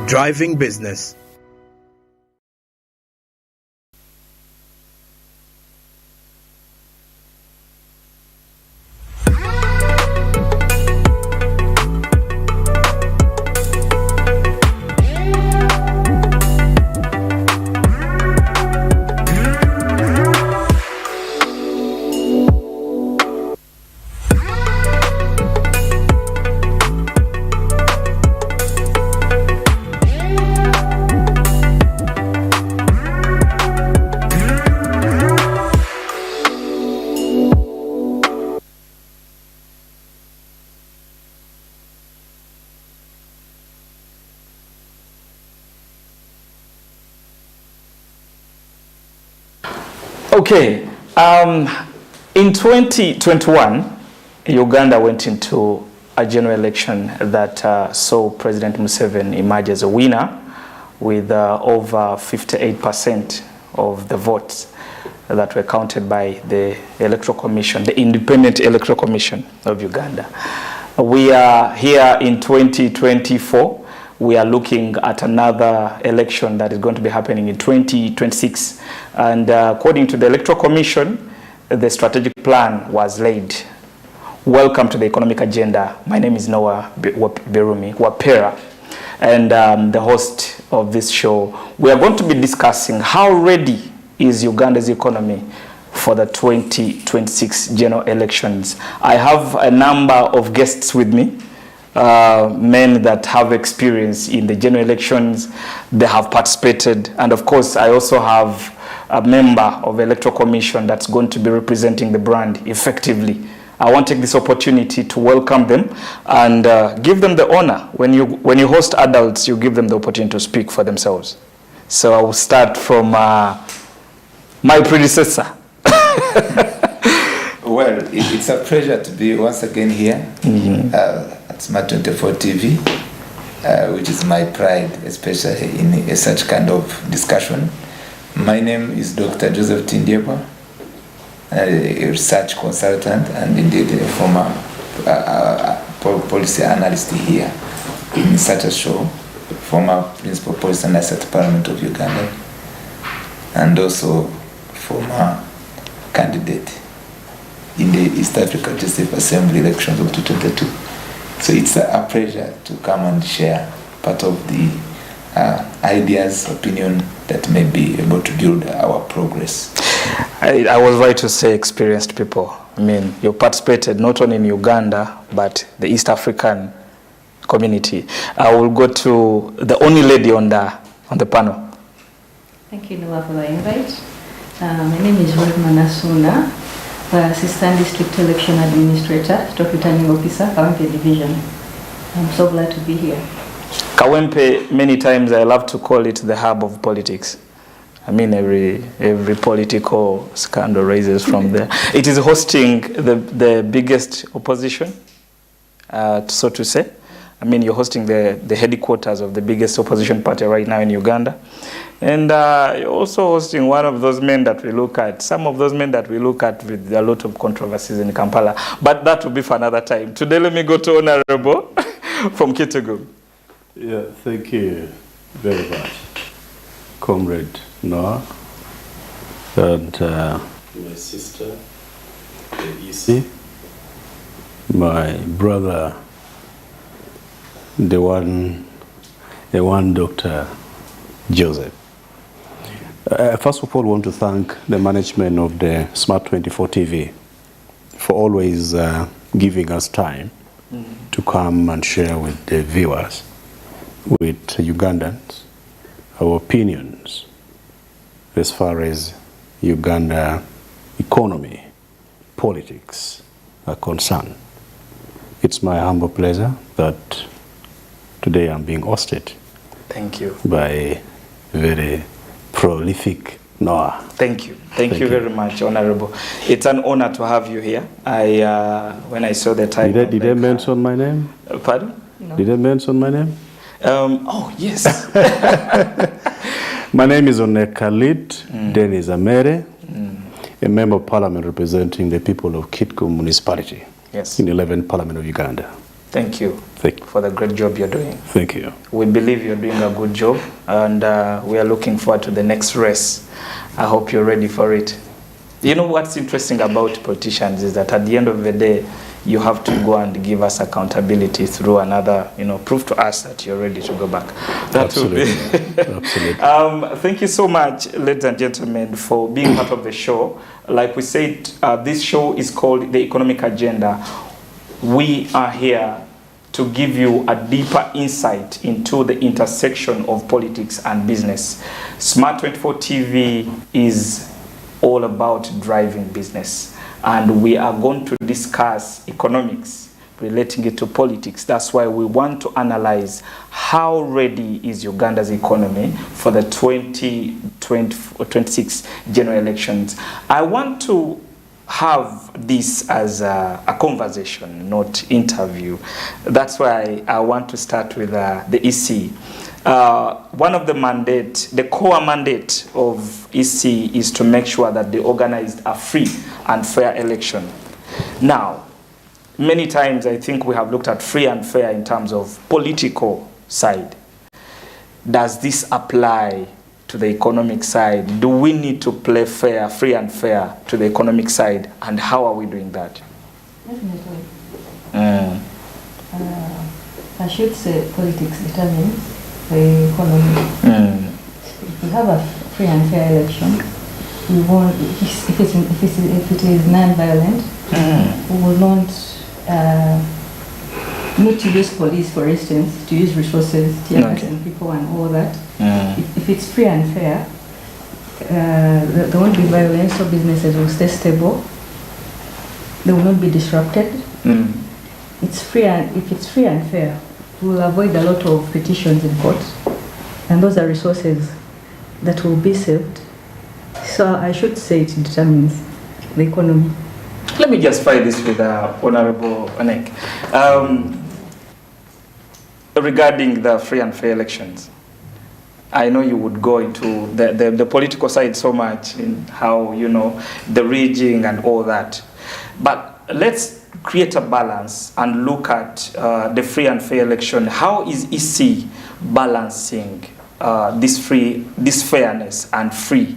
Driving Business. Okay, in 2021, Uganda went into a general election that saw President Museveni emerge as a winner with over 58% of the votes that were counted by the Electoral Commission, the Independent Electoral Commission of Uganda. We are here in 2024. We are looking at another election that is going to be happening in 2026. And according to the Electoral Commission, the strategic plan was laid. Welcome to the economic agenda. My name is Noah Berumi Wapera, and the host of this show. We are going to be discussing how ready is Uganda's economy for the 2026 general elections. I have a number of guests with me. Men that have experience in the general elections, they have participated, and of course I also have a member of the Electoral Commission that's going to be representing the brand effectively. I want to take this opportunity to welcome them and give them the honor. When you host adults, you give them the opportunity to speak for themselves. So I will start from my predecessor. Well, it's a pleasure to be once again here at Smart 24 TV, which is my pride, especially in such kind of discussion. My name is Dr. Joseph Tindieba, a research consultant and indeed a former policy analyst here in such a show, former principal policy analyst at the Parliament of Uganda, and also former candidate in the East Africa Legislative Assembly elections of 2022. So it's a pleasure to come and share part of the ideas, opinion that may be able to build our progress. I was right to say experienced people. I mean, you participated not only in Uganda, but the East African community. I will go to the only lady on the panel. Thank you, Noah, for the invite. My name is Ruth Manasuna, Assistant District Election Administrator, Stock Returning Officer, Kawempe Division. I'm so glad to be here. Kawempe, many times I love to call it the hub of politics. I mean, every political scandal raises from there. It is hosting the biggest opposition, so to say. I mean, you're hosting the headquarters of the biggest opposition party right now in Uganda. And you're also hosting one of those men that we look at, some of those men that we look at with a lot of controversies in Kampala. But that will be for another time. Today, let me go to Honorable from Kitgum. Yeah, thank you very much, Comrade Noah, and my sister, the EC, my brother, the one Dr. Joseph. First of all, I want to thank the management of the Smart 24 TV for always giving us time to come and share with the viewers, with Ugandans, our opinions as far as Uganda economy, politics are concerned. It's my humble pleasure that today I'm being hosted. Thank you. By very prolific Noah. Thank you. Thank you very much, Honorable. It's an honor to have you here. When I saw the title... Did I mention my name? Pardon? No. Did I mention my name? Oh, yes. My name is Onekalit Dennis Amere, a member of parliament representing the people of Kitgum municipality in the 11th Parliament of Uganda. Thank you. Thank you. For the great job you're doing. Thank you. We believe you're doing a good job, and we are looking forward to the next race. I hope you're ready for it. You know what's interesting about politicians is that at the end of the day, you have to go and give us accountability through another, prove to us that you're ready to go back. Absolutely. Absolutely. Thank you so much, ladies and gentlemen, for being part of the show. Like we said, this show is called The Economic Agenda. We are here to give you a deeper insight into the intersection of politics and business. Smart 24 TV is all about driving business, and we are going to discuss economics relating it to politics. That's why we want to analyze how ready is Uganda's economy for the 2026 general elections. I want to have this as a conversation, not interview. That's why I want to start with the EC. One of the core mandate of EC is to make sure that they organized a free and fair election. Now, many times I think we have looked at free and fair in terms of political side. Does this apply to the economic side? Do we need to play fair, free and fair to the economic side? And how are we doing that? Definitely. I should say politics determines the economy. If we have a free and fair election, we won't, if it is non-violent, we will not to use police, for instance, to use resources, tear gas and people and all that. If it's free and fair, there won't be violence, so businesses will stay stable. They will not be disrupted. It's free, and if it's free and fair, we will avoid a lot of petitions in court, and those are resources that will be saved. So I should say it determines the economy. Let me just fire this with Honorable Anek. Regarding the free and fair elections, I know you would go into the political side so much in how, the rigging and all that. But let's create a balance and look at the free and fair election. How is EC balancing this fairness and free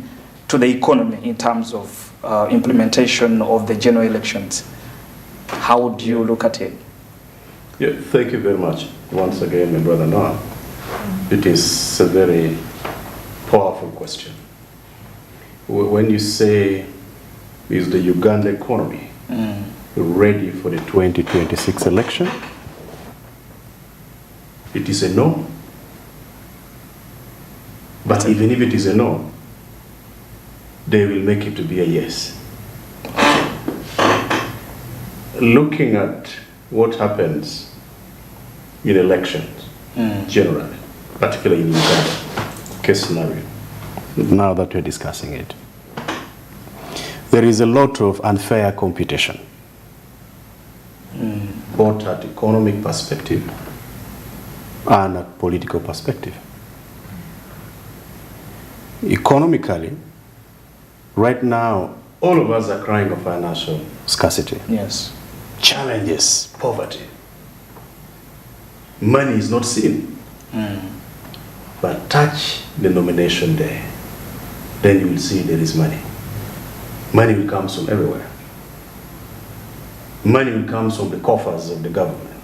to the economy in terms of implementation of the general elections? How would you look at it? Yeah, thank you very much once again, my brother Noah. It is a very powerful question. When you say, is the Uganda economy ready for the 2026 election? It is a no. But even if it is a no, they will make it to be a yes. Looking at what happens in elections generally, particularly in Uganda case scenario, now that we're discussing it, there is a lot of unfair competition, both at economic perspective and at political perspective. Economically, right now, all of us are crying of financial scarcity. Yes. Challenges, poverty. Money is not seen. But touch the nomination day, then you will see there is money. Money will come from everywhere. Money will come from the coffers of the government.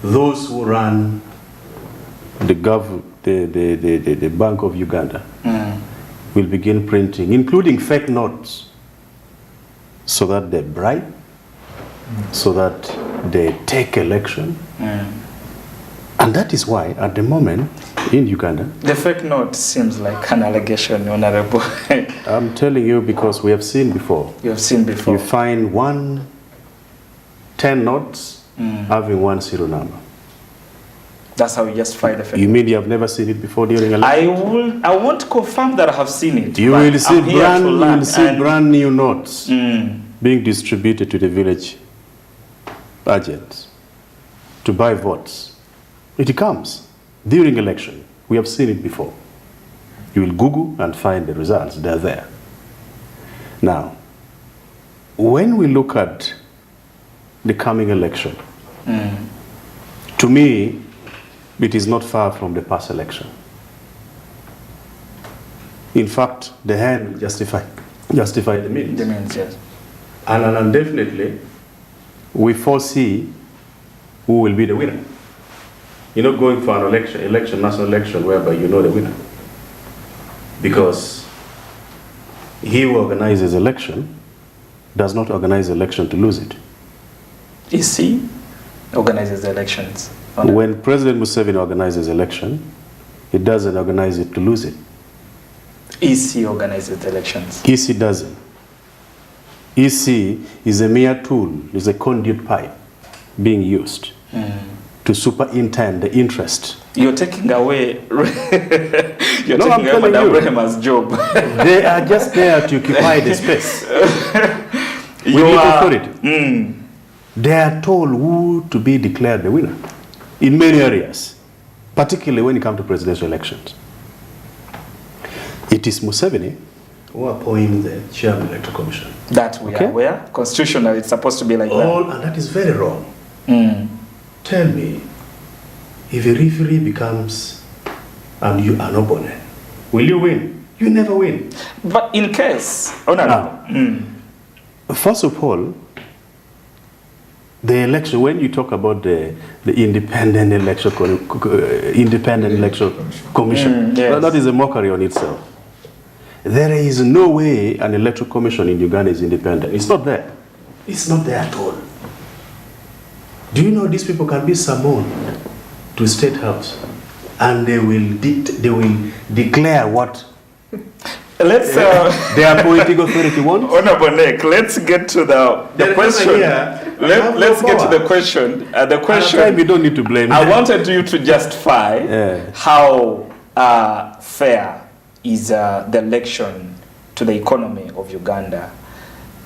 Those who run the Bank of Uganda will begin printing, including fake notes, so that they bribe, so that they take election. And that is why, at the moment, in Uganda... The fake note seems like an allegation, Honorable. I'm telling you because we have seen before. You have seen before. You find 10 notes having one serial number. That's how you just find the fake You mean you have never seen it before during election? I won't confirm that I have seen it. You will see brand new notes being distributed to the village agents to buy votes. It comes during election. We have seen it before. You will Google and find the results. They're there. Now, when we look at the coming election, To me, it is not far from the past election. In fact, the hand will justify the means. The means, yes. And definitely, we foresee who will be the winner. You're not going for an election, national election, whereby you know the winner. Because he who organizes election does not organize election to lose it. EC organizes the elections. When President Museveni organizes election, he doesn't organize it to lose it. EC organizes the elections. EC doesn't. EC is a mere tool, is a conduit pipe being used to superintend the interest. You're taking away you're No, taking I'm away telling you. Madam job. They are just there to occupy the space. We You need are- authority. They are told who to be declared the winner in many areas, particularly when it comes to presidential elections. It is Museveni who appoints the chairman of the electoral commission. That we Okay. are aware. Constitutionally, it's supposed to be like And that is very wrong. that. Tell me, if a referee becomes and you are not born, will you win? You never win. But in case, First of all, the election, when you talk about the independent election commission, yes. well, that is a mockery on itself. There is no way an electoral commission in Uganda is independent. It's not there. It's not there at all. Do you know these people can be summoned to State House and they will declare what let's their political authority wants? Honorable Nick, let's get to the question. Let's get to the question. The question You don't need to blame I me. wanted you to justify how fair is the election to the economy of Uganda.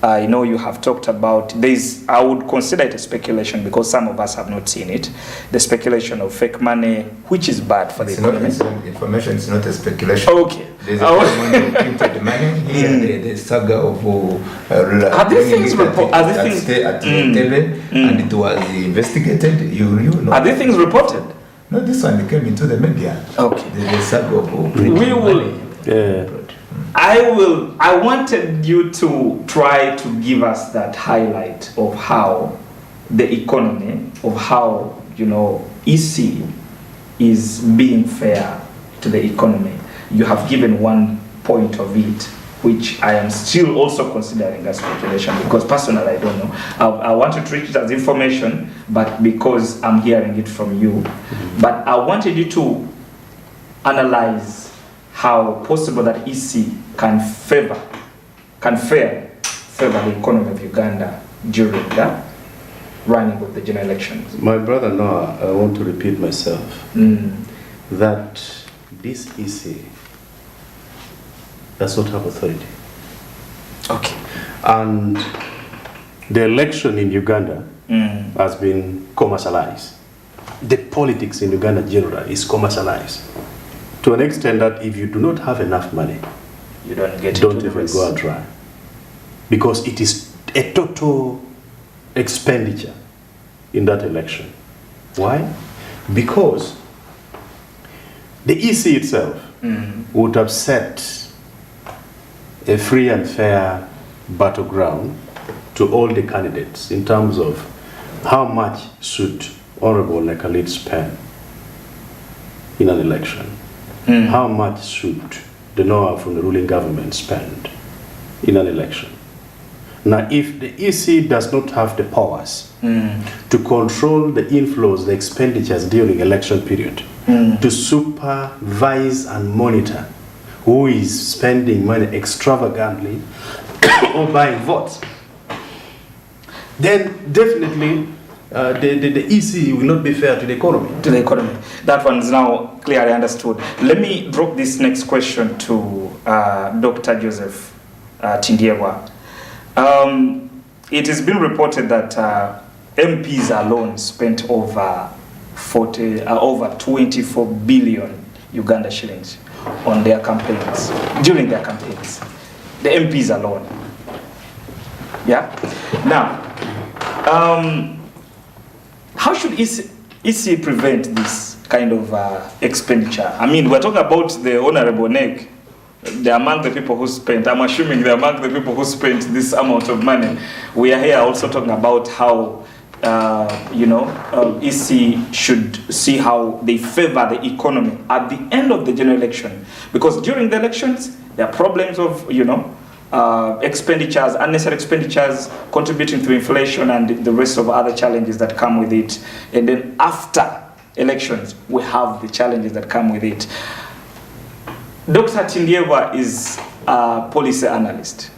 I know you have talked about this. I would consider it a speculation because some of us have not seen it. The speculation of fake money, which is bad for the economy. It's information, it's not a speculation. Okay. There's a time when they printed money here, the saga of Are these things at Mm. TV, and it was investigated. You know. Are these things reported? No, this one came into the media. Okay. The saga of printing We will. money. I wanted you to try to give us that highlight of how the economy, of how, EC is being fair to the economy. You have given one point of it, which I am still also considering as speculation because personally I don't know. I want to treat it as information, but because I'm hearing it from you. But I wanted you to analyze how possible that EC can fare the economy of Uganda during the running of the general elections. My brother Noah, I want to repeat myself that this EC does not have authority. Okay. And the election in Uganda has been commercialized. The politics in Uganda generally is commercialized. To an extent that if you do not have enough money, You don't get don't into the even race. go and try. Because it is a total expenditure in that election. Why? Because the EC itself would have set a free and fair battleground to all the candidates in terms of how much should Honorable Nekalit spend in an election. How much should the Noah from the ruling government spend in an election? Now, if the EC does not have the powers to control the inflows, the expenditures during election period, to supervise and monitor who is spending money extravagantly or buying votes, then definitely the EC will not be fair to the economy. To the economy. That one is now clearly understood. Let me drop this next question to Dr. Joseph Tindierwa. It has been reported that MPs alone spent over 24 billion Uganda shillings on their campaigns, during their campaigns. The MPs alone. Yeah? Now, how should EC EC prevent this kind of expenditure? I mean, we're talking about the Honorable NEC. They're among the people who spent, I'm assuming they're among the people who spent this amount of money. We are here also talking about how, EC should see how they favor the economy at the end of the general election. Because during the elections, there are problems of, expenditures, unnecessary expenditures, contributing to inflation and the rest of other challenges that come with it. And then after elections, we have the challenges that come with it. Dr. Tindieva is a policy analyst,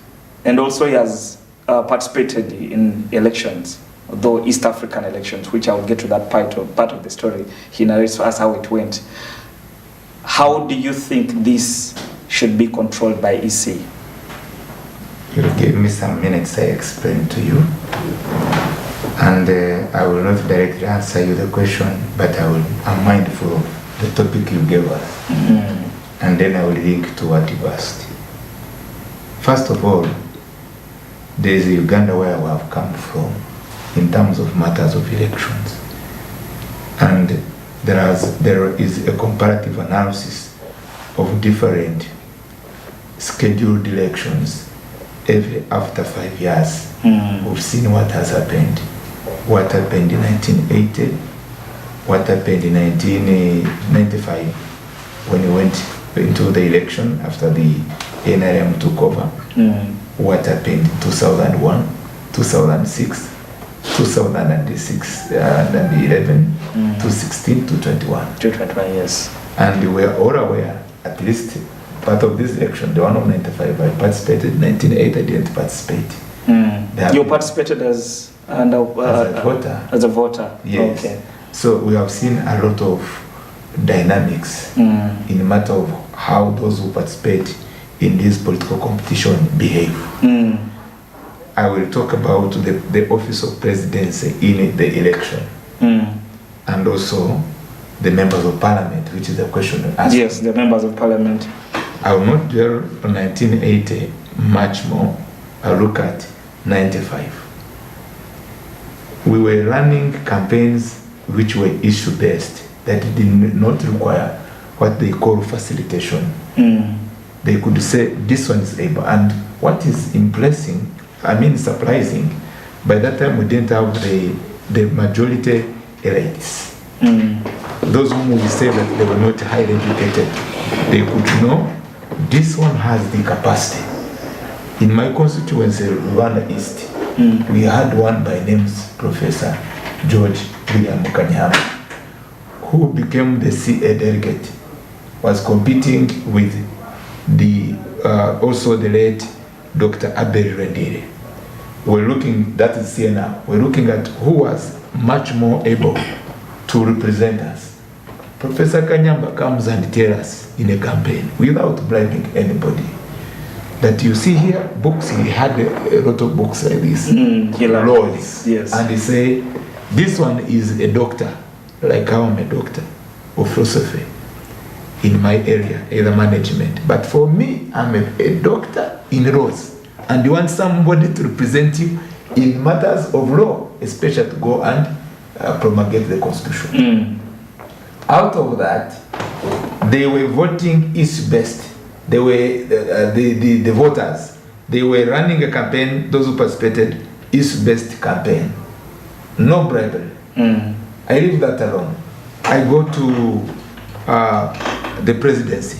and also he has participated in elections, though East African elections, which I will get to that part of the story. He narrates to us how it went. How do you think this should be controlled by EC? You'll give me some minutes, I explain to you. And I will not directly answer you the question, but I'm mindful of the topic you gave us. Mm-hmm. And then I will link to what you asked. First of all, there is Uganda where we have come from in terms of matters of elections. And there is a comparative analysis of different scheduled elections after 5 years. We've seen what has happened. What happened in 1980, what happened in 1995 when we went into the election after the NRM took over, what happened in 2001, 2006, 2006, and 11, 2016 to 21. 21 years. And we are all aware, at least part of this election, the one of 95, I participated, 1980 I didn't participate. You participated as a voter? As a voter, yes. Okay. So we have seen a lot of dynamics in the matter of how those who participate in this political competition behave. I will talk about the office of presidency in the election and also the members of parliament, which is the question asked. Yes, the members of parliament. I will not dwell on 1980 much more. I'll look at 95. We were running campaigns which were issue-based, that did not require what they call facilitation. They could say this one is able, and what is impressing, surprising, by that time we didn't have the majority elites. Those whom we say that they were not highly educated, they could know this one has the capacity. In my constituency, Rwanda East, we had one by names Professor George William Kanyama, who became the CA delegate, was competing with also the late Dr. Abel Rendire. We're looking, that is CA now, we're looking at who was much more able to represent us. Professor Kanyamba comes and tells us in a campaign, without bribing anybody, that you see here, books, he had a lot of books like this, laws, yes. And he say, this one is a doctor, like how I'm a doctor of philosophy in my area, either management. But for me, I'm a doctor in laws. And you want somebody to represent you in matters of law, especially to go and promulgate the constitution. Out of that, they were voting issue-based. They were, the voters, they were running a campaign, those who participated, issue-based campaign. No bribery. I leave that alone. I go to the presidency.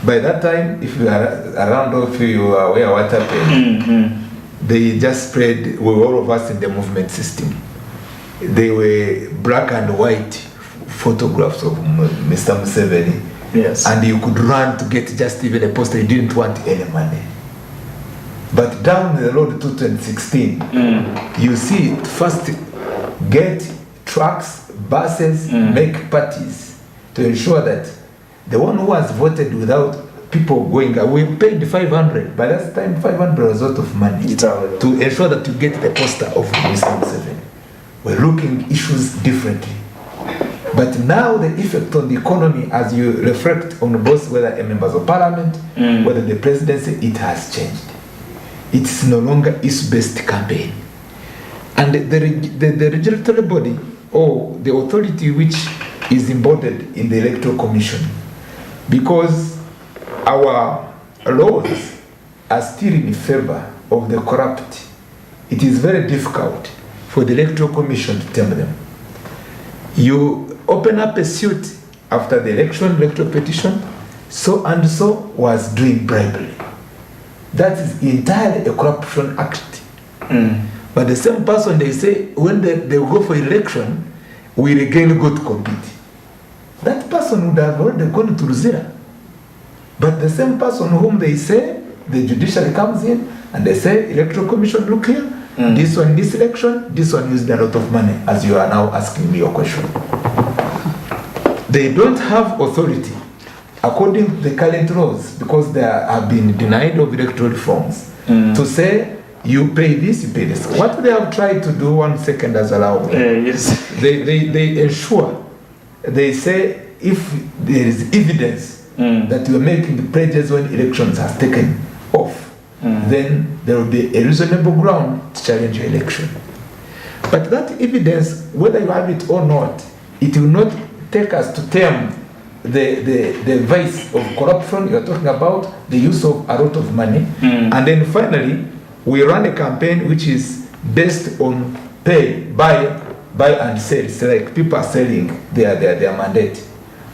By that time, if you are around, if you are aware what happened, they just spread, all of us in the movement system. They were black and white photographs of Mr. Museveni. Yes. And you could run to get just even a poster. You didn't want any money. But down the road to 2016, you see, first get trucks, buses, make parties to ensure that the one who has voted without people going, we paid 500. By that time, 500 was a lot of money to ensure that you get the poster of Mr. Museveni. We're looking issues differently. But now the effect on the economy, as you reflect on both whether members of parliament, whether the presidency, it has changed. It's no longer issue-based campaign. And the regulatory body or the authority which is embodied in the Electoral Commission, because our laws are still in favor of the corrupt. It is very difficult for the Electoral Commission to tame them. You open up a suit after the election, electoral petition, so and so was doing bribery. That is entirely a corruption act. But the same person, they say, when they go for election, we again go to compete. That person would have already gone to Ruzira. But the same person whom they say, the judiciary comes in, and they say, Electoral Commission, look here, this one, this election, this one used a lot of money, as you are now asking me your question. They don't have authority, according to the current laws, because they have been denied of electoral reforms, to say, you pay this, you pay this. What they have tried to do, 1 second as allowed, yes. they ensure, they say, if there is evidence that you are making pledges when elections have taken off, then there will be a reasonable ground to challenge your election. But that evidence, whether you have it or not, it will not take us to tame the vice of corruption. You are talking about the use of a lot of money. And then finally, we run a campaign which is based on buy and sell. It's like people are selling their mandate.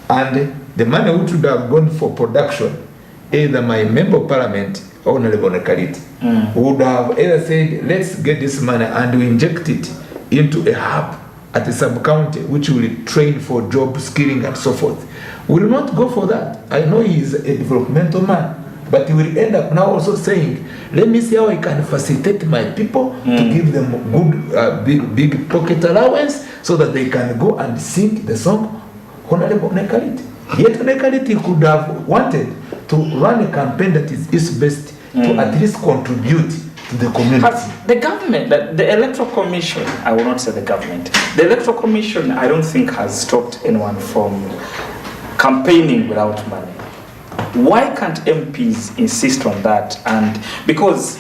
And the money which would have gone for production, either my member of parliament, Honorable Nekaliti, would have either said, let's get this money and we inject it into a hub at a sub-county which will train for job skilling and so forth. We will not go for that. I know he is a developmental man, but he will end up now also saying, let me see how I can facilitate my people to give them good big pocket allowance so that they can go and sing the song Honorable Nekaliti. Yet Nekaliti could have wanted to run a campaign that is best to at least contribute to the community. But the government, the Electoral Commission, I will not say the government, the Electoral Commission, I don't think has stopped anyone from campaigning without money. Why can't MPs insist on that? And because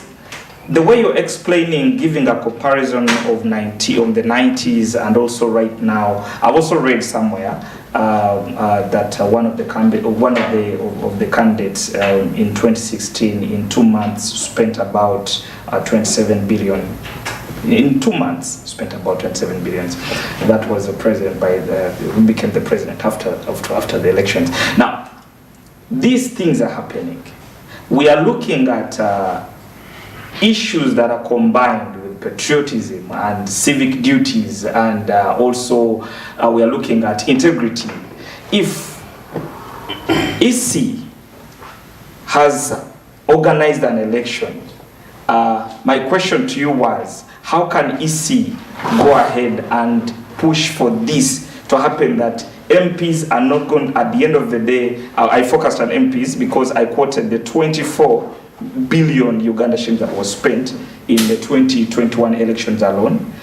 the way you're explaining, giving a comparison of the 90s and also right now, I've also read somewhere that one of the candidates in 2016 in 2 months spent about 27 billion. In 2 months, spent about 27 billion. That was the president who became the president after the elections. Now, these things are happening. We are looking at issues that are combined with patriotism and civic duties, and also we are looking at integrity. If EC has organized an election, my question to you was, how can EC go ahead and push for this to happen, that MPs are not going, at the end of the day, I focused on MPs because I quoted the 24 billion Uganda shillings that was spent in the 2021 elections alone.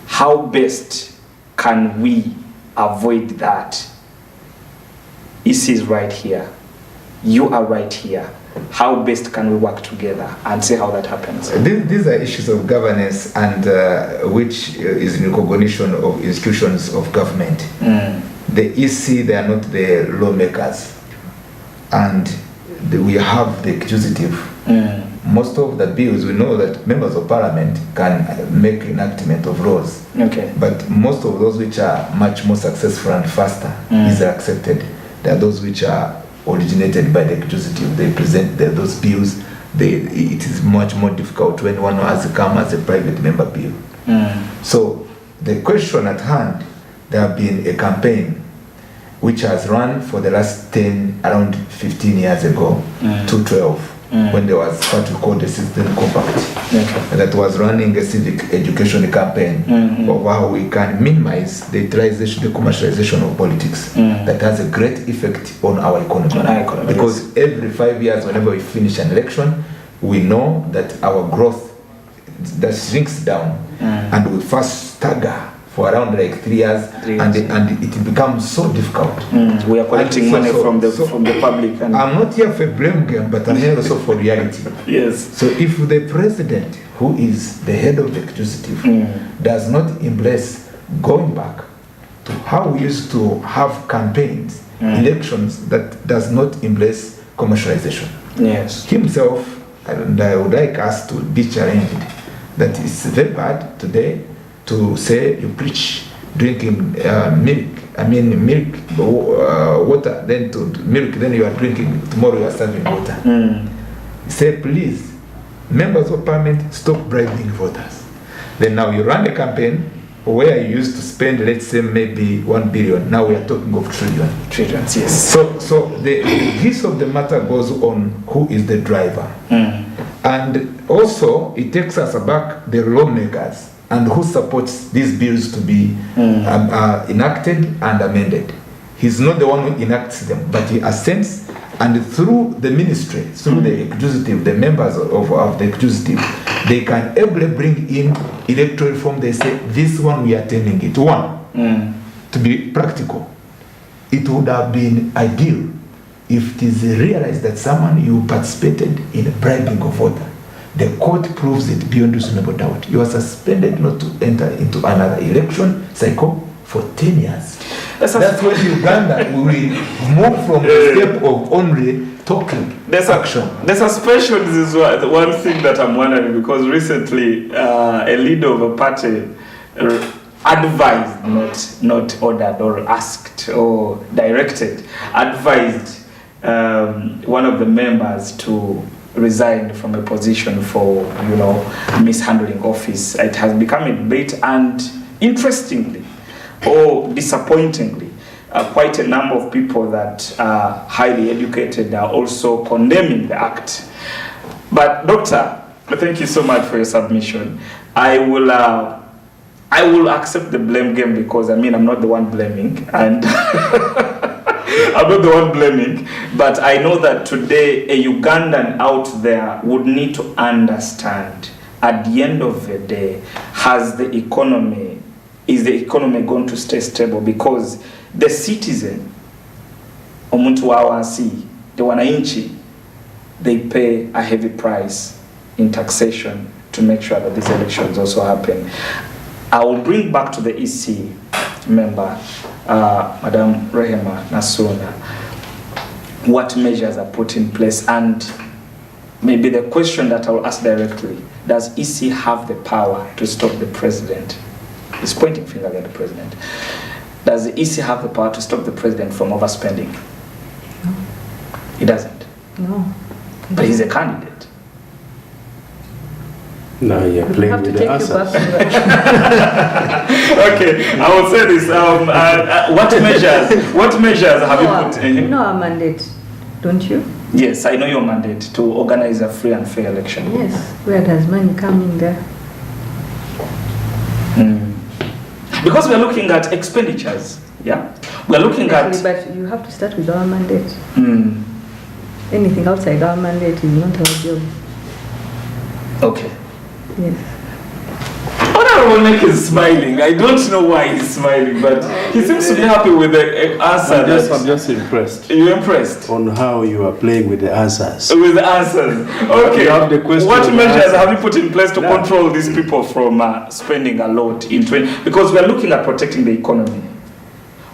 How best can we avoid that? EC is right here. You are right here. How best can we work together and see how that happens? These are issues of governance, and which is in recognition of institutions of government. The EC, they are not the lawmakers, and we have the executive. Most of the bills, we know that members of parliament can make enactment of laws. Okay. But most of those which are much more successful and faster is accepted. There are those which are originated by the executive. They present those bills. It is much more difficult when one has to come as a private member bill. So the question at hand, there have been a campaign which has run for the last around 15 years ago, to 12, when there was what we call the Citizen Compact, that was running a civic education campaign of how we can minimize the utilization, the commercialization of politics, that has a great effect on our economy. Because every 5 years, whenever we finish an election, we know that our growth that shrinks down, and we first stagger for around like 3 years, and it becomes so difficult. We are collecting money from the public. And I'm not here for a blame game, but I'm here also for reality. Yes. So if the president, who is the head of the executive, does not embrace going back to how we used to have campaigns, elections that does not embrace commercialization. Yes. Himself, and I would like us to be challenged that it's very bad today to say you preach drinking milk, water, then to milk, then you are drinking, tomorrow you are serving water. Say, please, members of parliament, stop bribing voters. Then now you run a campaign where you used to spend, let's say, maybe 1 billion. Now we are talking of trillions, yes. So the gist of the matter goes on who is the driver. And also, it takes us back the lawmakers and who supports these bills to be enacted and amended. He's not the one who enacts them, but he assents, and through the ministry, through the executive, the members of the executive, they can able bring in electoral reform. They say, this one we are turning it. One, to be practical, it would have been ideal if it is realized that someone you participated in bribing of voter. The court proves it beyond reasonable doubt. You are suspended not to enter into another election cycle for 10 years. That's when Uganda will move from the step of only talking. Action. The suspensions is one thing that I'm wondering, because recently a leader of a party advised, not ordered or asked or directed, advised one of the members to resign from a position for, mishandling office. It has become a debate, and interestingly or disappointingly, quite a number of people that are highly educated are also condemning the act. But Doctor, thank you so much for your submission. I will accept the blame game, because I'm not the one blaming, and I'm not the one blaming, but I know that today a Ugandan out there would need to understand, at the end of the day, is the economy going to stay stable? Because the citizen, omuntu wawansi, the wananchi, they pay a heavy price in taxation to make sure that these elections also happen. I will bring back to the EC member, Madam Rehema Nasuna, what measures are put in place, and maybe the question that I will ask directly, does EC have the power to stop the president? He's pointing finger at the president. Does the EC have the power to stop the president from overspending? No. He doesn't. No. But he's a candidate. No, you're playing with the answers. Okay, I will say this. What measures have you put in? You know our mandate, don't you? Yes, I know your mandate to organize a free and fair election. Yes. Where does money come in there? Because we are looking at expenditures, yeah? We are looking at... But you have to start with our mandate. Anything outside our mandate is not our job. Okay. Yes. Honorable Nick is smiling. I don't know why he's smiling, but he seems to be happy with the answer. I'm just impressed. You're impressed? On how you are playing with the answers. With the answers. Okay. You have the question. What measures have you put in place to control these people from spending a lot in 20? Because we are looking at protecting the economy.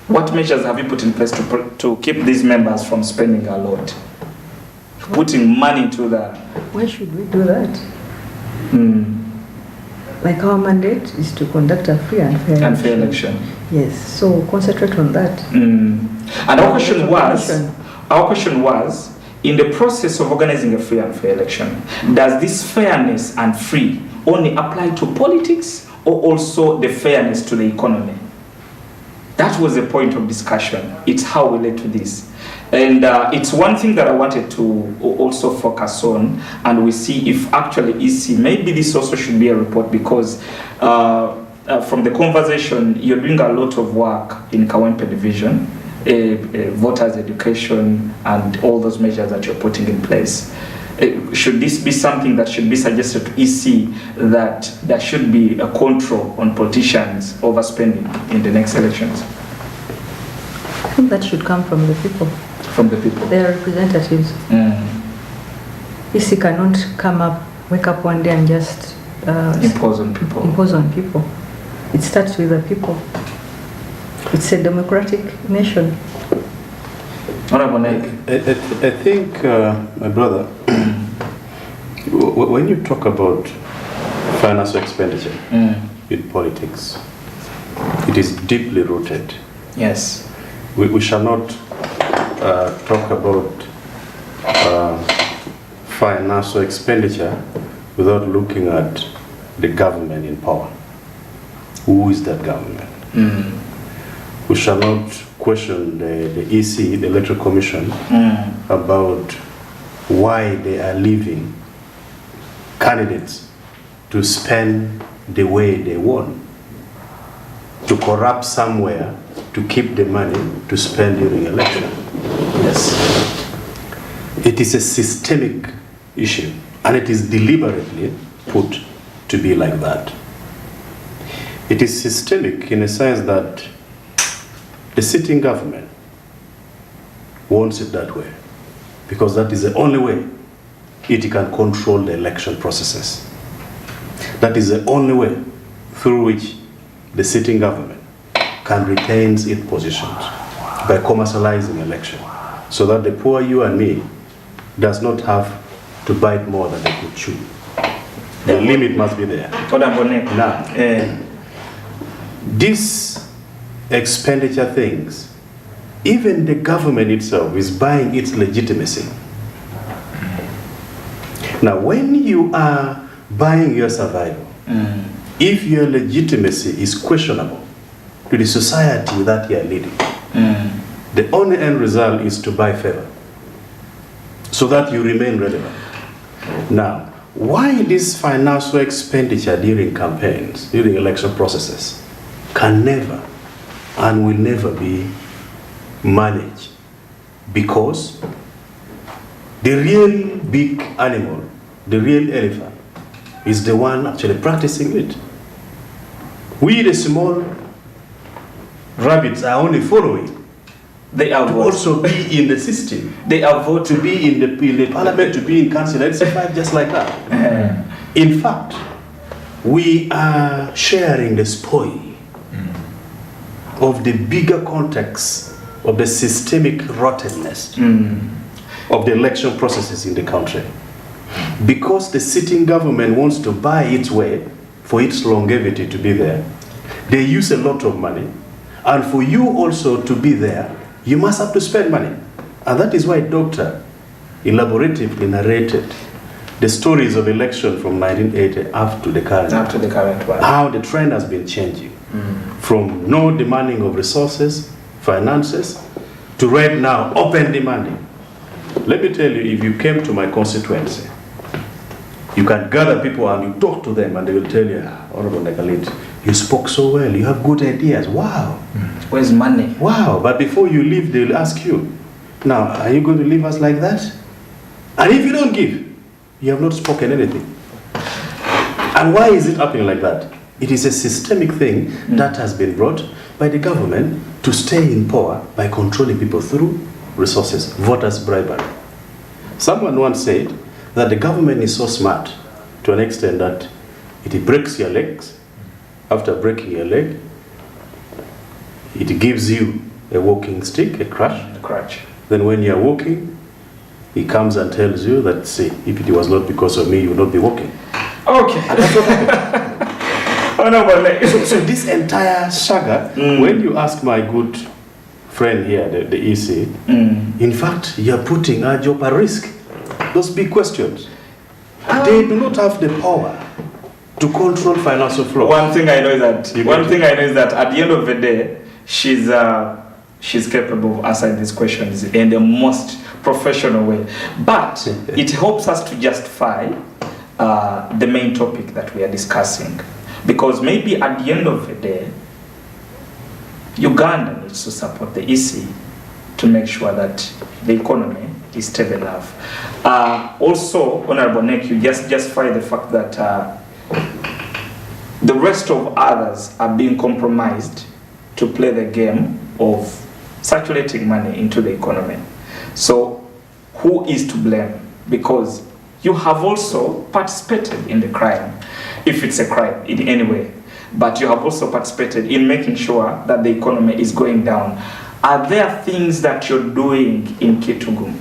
What measures have you put in place to keep these members from spending a lot? Putting money to the... Why should we do that? Like our mandate is to conduct a free and fair election. Yes, so concentrate on that. And our question was, in the process of organizing a free and fair election, does this fairness and free only apply to politics, or also the fairness to the economy? That was the point of discussion. It's how we led to this. And it's one thing that I wanted to also focus on, and we see if actually EC, maybe this also should be a report, because from the conversation, you're doing a lot of work in Kawempe division, voters education, and all those measures that you're putting in place. Should this be something that should be suggested to EC, that there should be a control on politicians overspending in the next elections? I think that should come from the people. From the people. They are representatives. EC cannot come up, wake up one day and just impose on people. Impose on people. It starts with the people. It's a democratic nation. Honorable Nick. I think, my brother, when you talk about financial expenditure in politics, it is deeply rooted. Yes. We shall not talk about financial expenditure without looking at the government in power. Who is that government? We shall not question the EC, the Electoral Commission, about why they are leaving candidates to spend the way they want, to corrupt somewhere to keep the money to spend during election. Yes. It is a systemic issue, and it is deliberately put to be like that. It is systemic in a sense that the sitting government wants it that way, because that is the only way it can control the election processes. That is the only way through which the sitting government can retain its positions, by commercializing election, so that the poor you and me does not have to bite more than they could chew. The limit must be there. Now, these expenditure things, even the government itself is buying its legitimacy. Now, when you are buying your survival, if your legitimacy is questionable to the society that you are leading, the only end result is to buy favor, so that you remain relevant. Now, why this financial expenditure during campaigns, during election processes, can never and will never be managed? Because the real big animal, the real elephant, is the one actually practicing it. We, the small rabbits, are only following. They are to also be in the system. They are vote to be in the parliament, to be in council, and survive just like that. In fact, we are sharing the spoil of the bigger context of the systemic rottenness of the election processes in the country. Because the sitting government wants to buy its way for its longevity to be there, they use a lot of money. And for you also to be there, you must have to spend money. And that is why Dr. elaboratively narrated the stories of election from 1980 up to the current one. How the trend has been changing. From no demanding of resources, finances, to right now, open demanding. Let me tell you, if you came to my constituency, you can gather people and you talk to them and they will tell you, Honorable Nekalit, you spoke so well, you have good ideas, wow. Where's money? Wow, but before you leave, they will ask you, now, are you going to leave us like that? And if you don't give, you have not spoken anything. And why is it happening like that? It is a systemic thing that has been brought by the government to stay in power by controlling people through resources, voters' bribery. Someone once said that the government is so smart to an extent that it breaks your legs. After breaking your leg, it gives you a walking stick, a crutch. Then when you are walking, he comes and tells you that, see, if it was not because of me, you would not be walking. Okay. And that's what happened. So this entire saga, when you ask my good friend here, the EC, in fact, you're putting our job at risk. Those big questions. They do not have the power to control financial flow. One thing I know is that at the end of the day, she's capable of answering these questions in the most professional way. But it helps us to justify the main topic that we are discussing. Because maybe at the end of the day, Uganda needs to support the EC to make sure that the economy is stable enough. Also, Honorable Nek, you just justify the fact that the rest of others are being compromised to play the game of circulating money into the economy. So, who is to blame? Because you have also participated in the crime, if it's a crime in any way. but you have also participated in making sure that the economy is going down. Are there things that you're doing in Kitgum?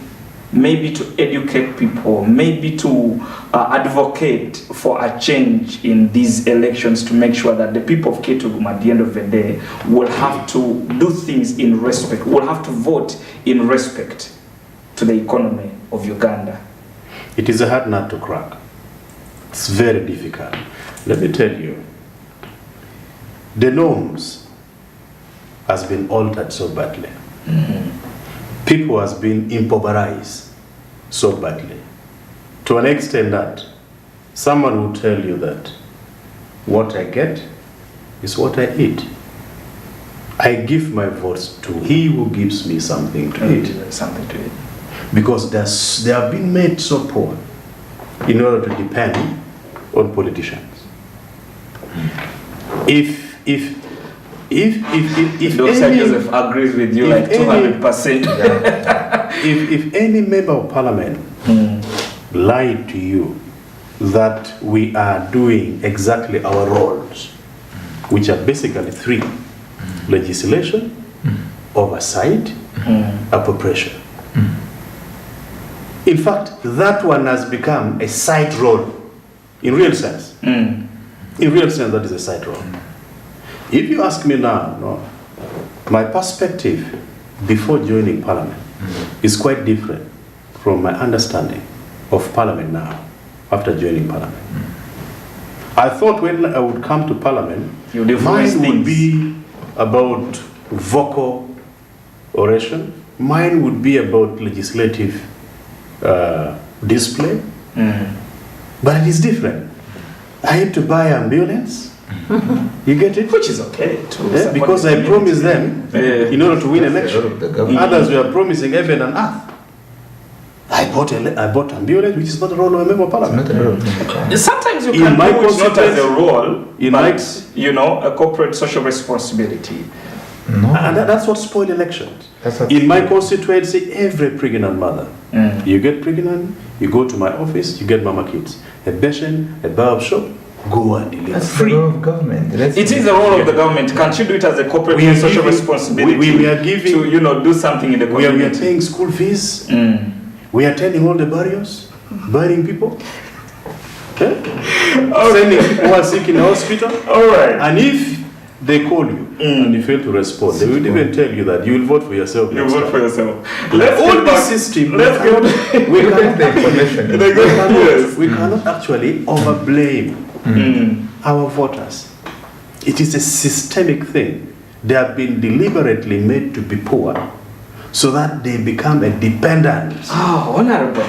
Maybe to educate people, maybe to advocate for a change in these elections to make sure that the people of Kitgum at the end of the day will have to do things in respect, will have to vote in respect to the economy of Uganda? It is a hard nut to crack. It's very difficult. Let me tell you, the norms has been altered so badly. People has been impoverished so badly, to an extent that someone will tell you that what I get is what I eat. I give my votes to he who gives me something to eat. Something to eat. Because they have been made so poor in order to depend on politicians. If Dr. Joseph agrees with you like 200%. If any member of parliament lied to you that we are doing exactly our roles, which are basically three: legislation, oversight, appropriation. In fact, that one has become a side role in real sense. In real sense, that is a side role. If you ask me now, no, my perspective before joining parliament is quite different from my understanding of parliament now, after joining parliament. I thought when I would come to parliament, mine would be about vocal oration, mine would be about legislative display, but it is different. I had to buy ambulance. You get it? Which is okay too. Yeah, because I promised them in order to win election. Others were promising heaven and earth. I bought ambulance, which is not the role of a member of parliament. Sometimes you can do it not as a role, but you know, a corporate social responsibility. No. And that's what spoiled elections. In my constituency, every pregnant mother, you get pregnant, you go to my office, you get mama kids. A basin, a barb shop, go and deliver. That's free. The role of government. It is the role of the government. Can't you do it as a corporate social responsibility? We are giving to, you know, do something in the community. We are paying school fees. We are attending all the burials, burying people. Okay? Sending who are sick in the hospital. All right. And if they call you and you fail to respond, they will even tell you that you will vote for yourself. You vote for yourself. All this system, we cannot actually overblame our voters. It is a systemic thing. They have been deliberately made to be poor so that they become a dependent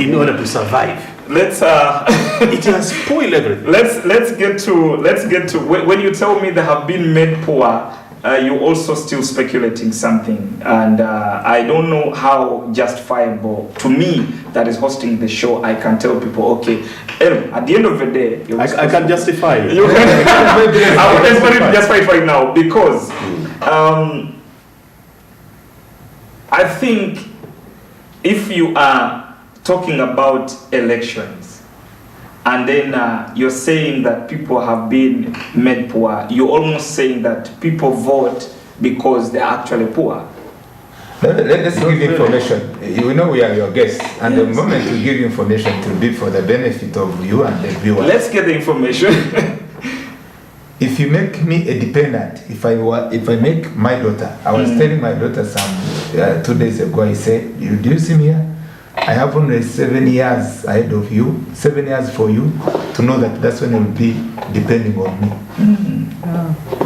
in order to survive. Let's it has spoiled everything. Let's get to when you tell me they have been made poor, you're also still speculating something, and I don't know how justifiable to me that is hosting the show. I can tell people, okay, at the end of the day, I can justify it. You can. I will justify it right now because I think if you are talking about elections and then you're saying that people have been made poor, you're almost saying that people vote because they're actually poor. Let's give information. You know we are your guests, and the moment we give information, it will be for the benefit of you and the viewer. Let's get the information. If you make me a dependent, if I make my daughter, I was telling my daughter some 2 days ago, I said, do you see me here? I have only 7 years ahead of you, 7 years for you to know that that's when you'll be depending on me.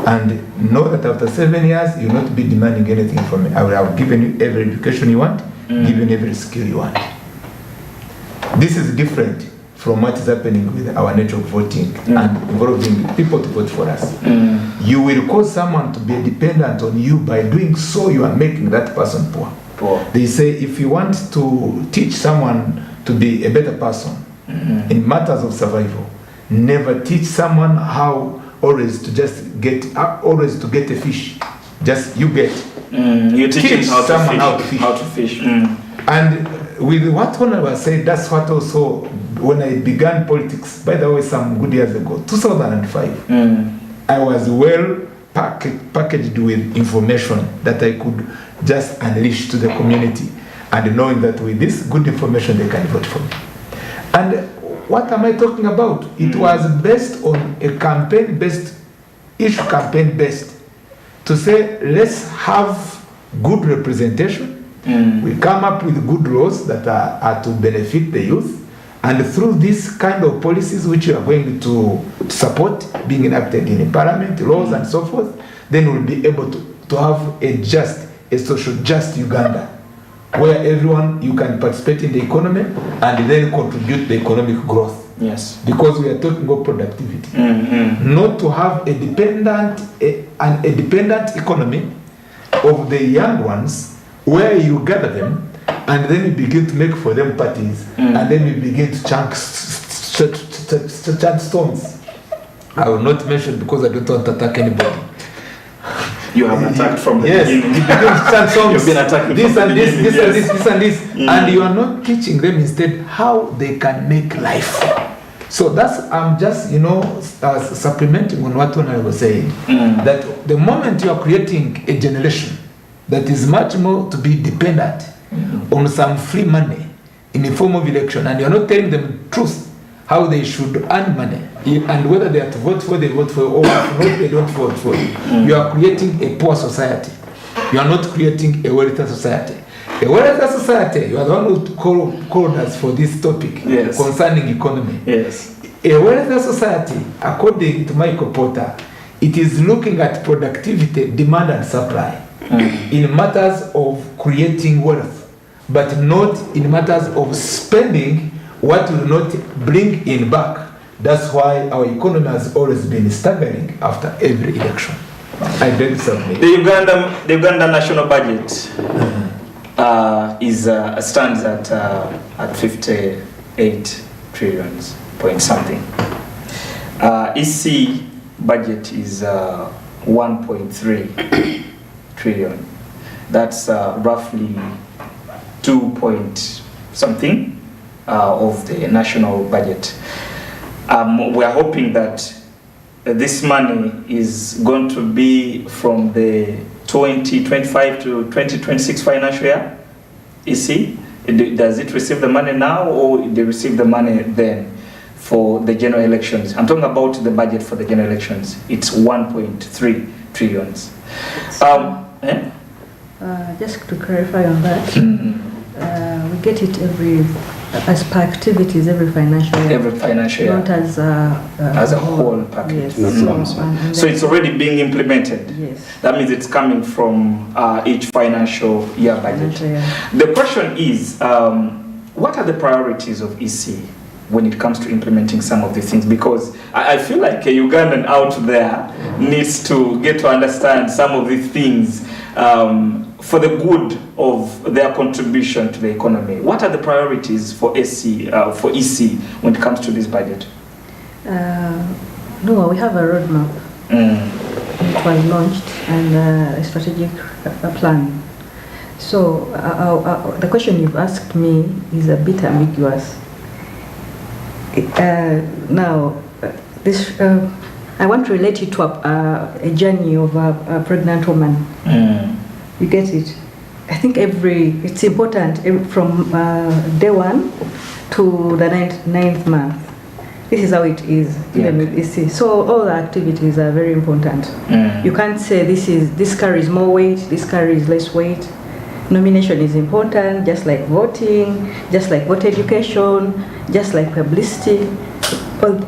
And know that after 7 years, you'll not be demanding anything from me. I will have given you every education you want, given every skill you want. This is different from what is happening with our network voting and involving people to vote for us. You will cause someone to be dependent on you. By doing so, you are making that person poor. They say if you want to teach someone to be a better person in matters of survival, never teach someone how always to get a fish. Just you get. You teach someone how to fish. And with what Honorable said, that's what also when I began politics, by the way, some good years ago, 2005, I was well packaged with information that I could just unleash to the community, and knowing that with this good information they can vote for me. And what am I talking about? It was based on a campaign-based, issue campaign-based, to say let's have good representation. We come up with good laws that are to benefit the youth, and through this kind of policies which we are going to support being enacted in parliament, laws and so forth, then we'll be able to have a social just Uganda, where everyone, you can participate in the economy and then contribute to the economic growth. Yes. Because we are talking about productivity. Not to have a dependent economy of the young ones, where you gather them and then you begin to make for them parties, and then you begin to chunk stones. I will not mention because I don't want to attack anybody. You have attacked from the beginning. You've been attacking this and this, this and this, this and this, and you are not teaching them instead how they can make life. So that's, I'm just, supplementing on what I was saying, that the moment you are creating a generation that is much more to be dependent on some free money in the form of election, and you're not telling them the truth, how they should earn money, and whether they have to vote for, they vote for, or if not, they don't vote for. You are creating a poor society. You are not creating a wealthy society. A wealthy society, you are the one who called us for this topic concerning economy. Yes. A wealthy society, according to Michael Porter, it is looking at productivity, demand and supply in matters of creating wealth, but not in matters of spending what will not bring in back. That's why our economy has always been staggering after every election. I beg to submit. The Uganda national budget stands at 58 trillions point something. EC budget is 1.3 trillion. That's roughly 2 point something of the national budget. We are hoping that this money is going to be from the 2025 to 2026 financial year. EC, does it receive the money now, or they receive the money then for the general elections? I'm talking about the budget for the general elections. It's 1.3 trillions. Just to clarify on that, we get it as per activities every financial year. Every financial year. Not as a whole package. Yes. So it's already being implemented. Yes. That means it's coming from each financial year budget. The question is, what are the priorities of EC when it comes to implementing some of these things? Because I feel like a Ugandan out there needs to get to understand some of these things for the good of their contribution to the economy. What are the priorities for EC when it comes to this budget? No, we have a roadmap. It was launched, and a strategic plan. So the question you've asked me is a bit ambiguous. Now, this I want to relate it to a journey of a pregnant woman. You get it? I think it's important from day 1 to the ninth month. This is how it is, even with EC. So all the activities are very important. You can't say this carries more weight, this carries less weight. Nomination is important, just like voting, just like voter education, just like publicity.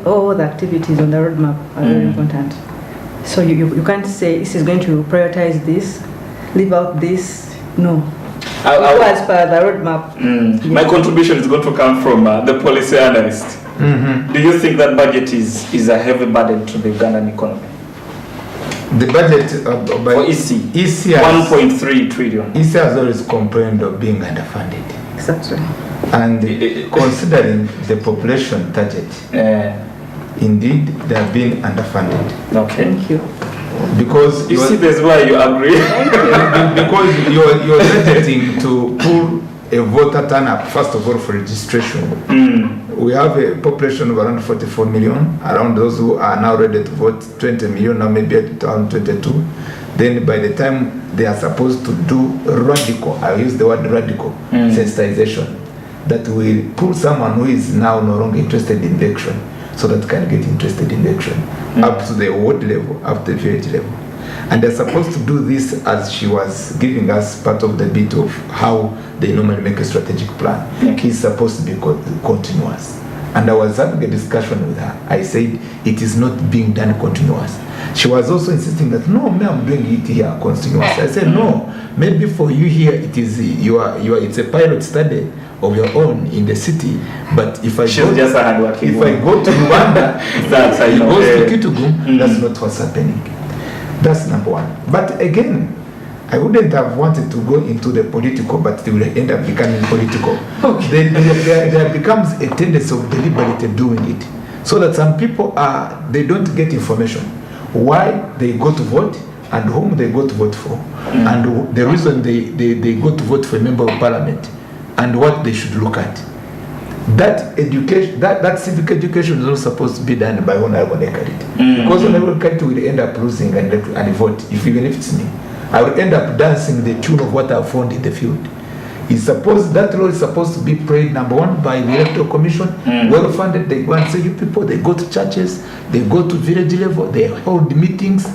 All the activities on the roadmap are very important. So you can't say this is going to prioritize this, leave out this. No. As per the roadmap. My contribution is going to come from the policy analyst. Do you think that budget is a heavy burden to the Ugandan economy? The budget for EC 1.3 trillion. EC has always complained of being underfunded. Exactly. And considering the population target, indeed they have been underfunded. Okay. Thank you. Because you see, that's why you agree. Because you're budgeting to pull a voter turn up, first of all, for registration. We have a population of around 44 million, around those who are now ready to vote, 20 million, now maybe around 22. Then by the time they are supposed to do radical, I use the word radical, sensitization, that will pull someone who is now no longer interested in election, so that can get interested in election, up to the ward level, up to the village level. And they're supposed to do this as she was giving us part of the bit of how they normally make a strategic plan. It's supposed to be continuous. And I was having a discussion with her. I said, it is not being done continuous. She was also insisting that, no, I'm doing it here continuous. I said, no, maybe for you here, it is it's a pilot study of your own in the city. But if I go to Rwanda, if I go to Kitugum, that's not what's happening. That's number one. But again, I wouldn't have wanted to go into the political, but they will end up becoming political. Okay. There becomes a tendency of deliberately doing it. So that some people they don't get information. Why they go to vote and whom they go to vote for. And the reason they go to vote for a member of parliament and what they should look at. That education, that civic education is not supposed to be done by Honorable Nekarit. Because Honorable Nekarit will end up losing and vote, even if it's me. I will end up dancing the tune of what I found in the field. That role is supposed to be played, number one, by the electoral commission, well funded. They go and say, you people, they go to churches, they go to village level, they hold meetings,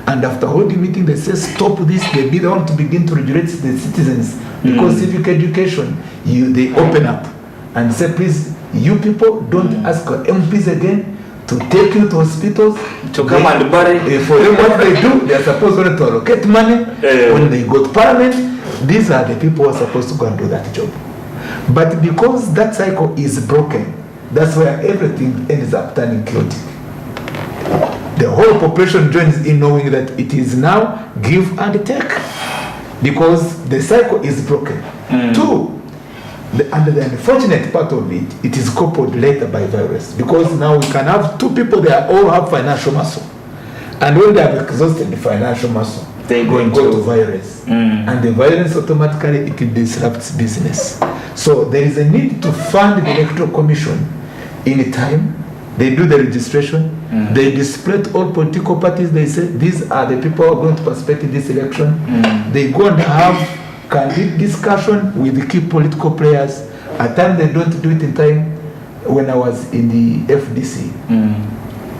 and after holding meetings, they say, stop this. They be the one to begin to regulate the citizens. Because civic education, they open up and say, please, you people, don't ask our MPs again to take you to hospitals, to come and bury. For them, what they do, they are supposed to allocate money. When they go to parliament, these are the people who are supposed to go and do that job. But because that cycle is broken, that's where everything ends up turning chaotic. The whole population joins in knowing that it is now give and take. Because the cycle is broken. Two, the unfortunate part of it, it is coupled later by virus. Because now we can have two people that all have financial muscle. And when they have exhausted the financial muscle, they go to violence. And the violence automatically, it disrupts business. So there is a need to fund the electoral commission in time. They do the registration. They display to all political parties. They say, these are the people who are going to participate in this election. They go and have candid discussion with the key political players. At times they don't do it in time. When I was in the FDC,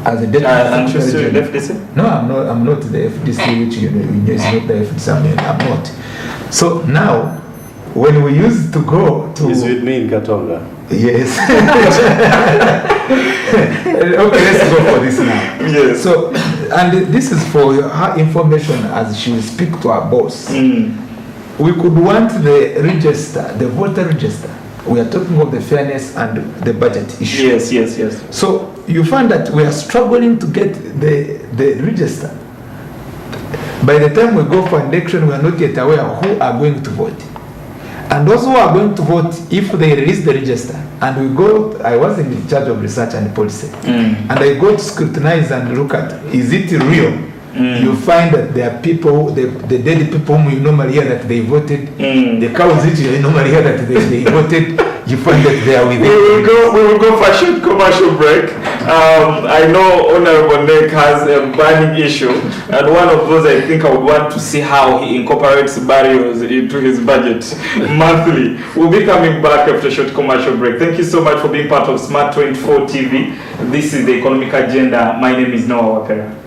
as a deputy secretary, FDC? No, I'm not the FDC, which you know is not the FDC. I'm not. So now, when we used to go to, is with me in Katonga. Yes. Okay, let's go for this now. Yes. So, and this is for her information as she will speak to our boss. We could want the register, the voter register. We are talking of the fairness and the budget issue. Yes. So you find that we are struggling to get the register. By the time we go for election, we are not yet aware of who are going to vote. And those who are going to vote, if they release the register, and we go, I was in charge of research and policy, and I go to scrutinize and look at, is it real? You find that there are people, the dead people whom you normally hear that they voted, the cows which you normally hear that they voted, you find that they are with We will go for a short commercial break. I know Honorable Nick has a burning issue, and one of those I think I would want to see how he incorporates burials into his budget monthly. We'll be coming back after a short commercial break. Thank you so much for being part of Smart 24 TV. This is the Economic Agenda. My name is Noah Wapera.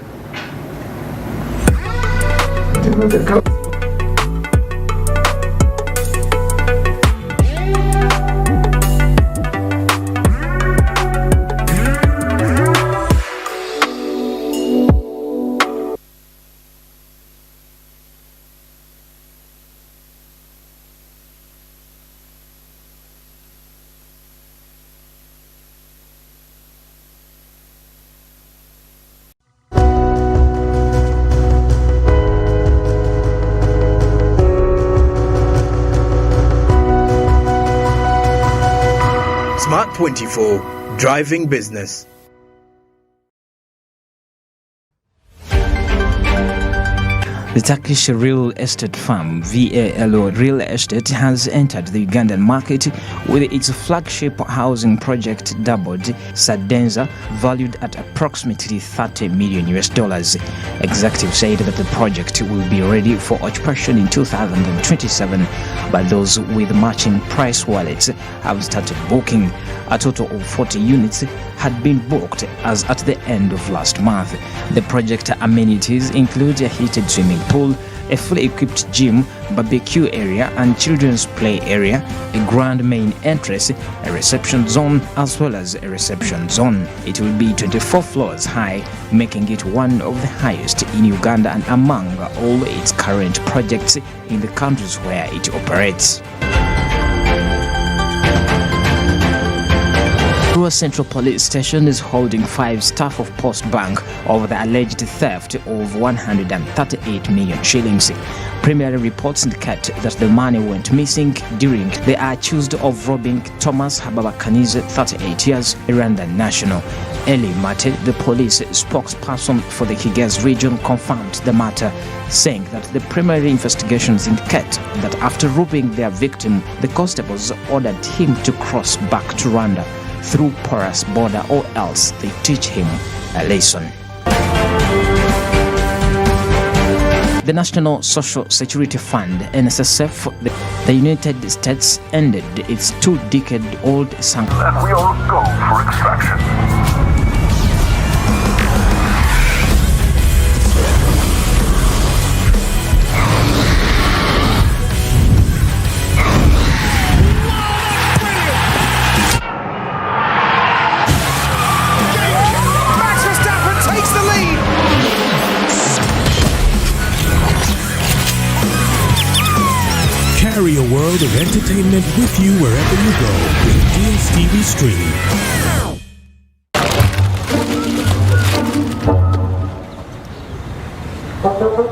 Smart 24, driving business. The Turkish real estate firm VALO Real Estate has entered the Ugandan market with its flagship housing project dubbed Sadenza, valued at approximately $30 million. Executives said that the project will be ready for occupation in 2027, but those with matching price wallets have started booking. A total of 40 units had been booked as at the end of last month. The project amenities include a heated swimming pool, a fully equipped gym, barbecue area and children's play area, a grand main entrance, a reception zone as well as a reception zone. It will be 24 floors high, making it one of the highest in Uganda and among all its current projects in the countries where it operates. Arua Central Police Station is holding 5 staff of Post Bank over the alleged theft of 138 million shillings. Preliminary reports indicate that the money went missing during they are accused of robbing Thomas Hababakanize, 38 years, a Rwandan national. Eli Mate, the police spokesperson for the Kigezi region, confirmed the matter, saying that the preliminary investigations indicate that after robbing their victim, the constables ordered him to cross back to Rwanda through porous border, or else they teach him a lesson. The National Social Security Fund, NSSF, the United States ended its 2-decade-old sanction. And we all go for extraction. Carry a world of entertainment with you wherever you go with DSTV streaming.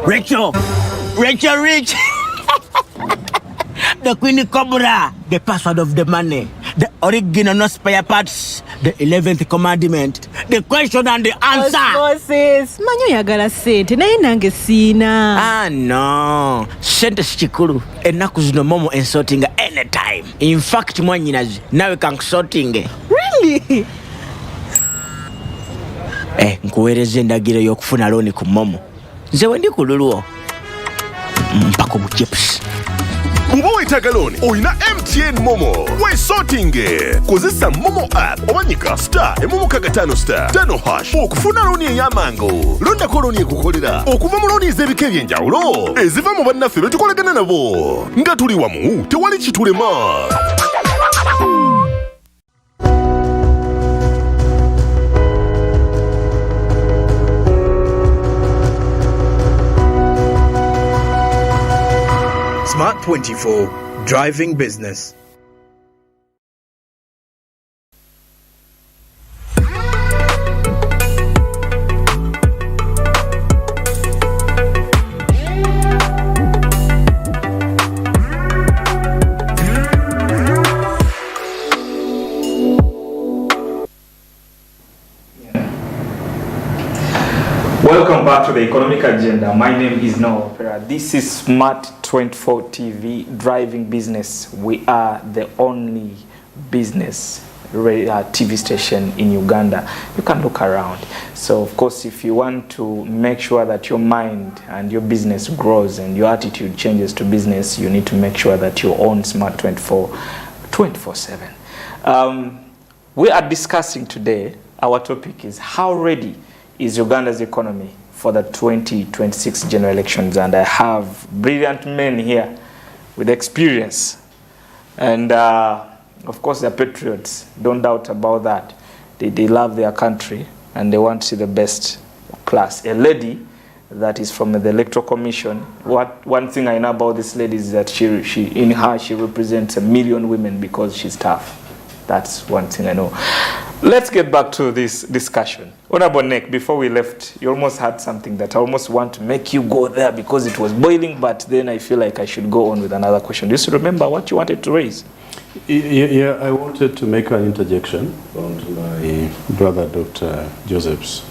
Rachel Rich. The Queen Cobra, the password of the money, the original no spare parts, the 11th commandment, the question and the answer. Osmosis, manyo yagala sente naye nange sina. Ah no, sente chikulu enaku zino momo insorting anytime. In fact mwanyinazi nawe kan sorting. Really? Nkuwereze ndagiro yokufuna loan ku momo. Nze wendi kululuo. Mpako mu chips. Kuba wetaaga looni oyina MTN Momo weesootinge kozesa Momo app obanyika *555*5# okufuna looni ey'amangu. Londako looni ekukolera okuva mu looni ez'ebika eby'enjawulo eziva mu bannaffe be tukolagana nabo nga tuli wamu tewali kitulema. Smart 24, driving business. Welcome back to the Economic Agenda. My name is Noah Opera. This is Smart 24 TV, driving business. We are the only business TV station in Uganda. You can look around. So, of course, if you want to make sure that your mind and your business grows and your attitude changes to business, you need to make sure that you own Smart 24 24/7. We are discussing today, our topic is how ready is Uganda's economy for the 2026 general elections, and I have brilliant men here with experience, and of course they're patriots, don't doubt about that. They love their country and they want to see the best class. A lady that is from the Electoral Commission. One thing I know about this lady is that she represents 1 million women because she's tough. That's one thing I know. Let's get back to this discussion. Honorable Nick, before we left, you almost had something that I almost want to make you go there because it was boiling, but then I feel like I should go on with another question. Do you still remember what you wanted to raise? Yeah, I wanted to make an interjection on my brother Dr. Joseph's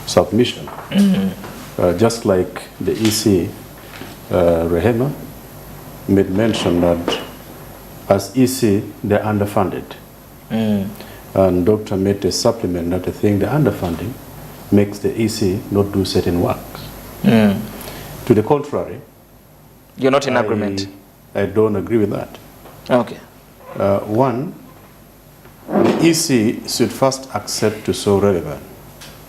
submission. Mm-hmm. Just like the EC Rehema made mention that as EC, they're underfunded. And Doctor made a supplement that I think the underfunding makes the EC not do certain works. To the contrary. You're not in agreement? I don't agree with that. Okay. One, the EC should first accept to so relevant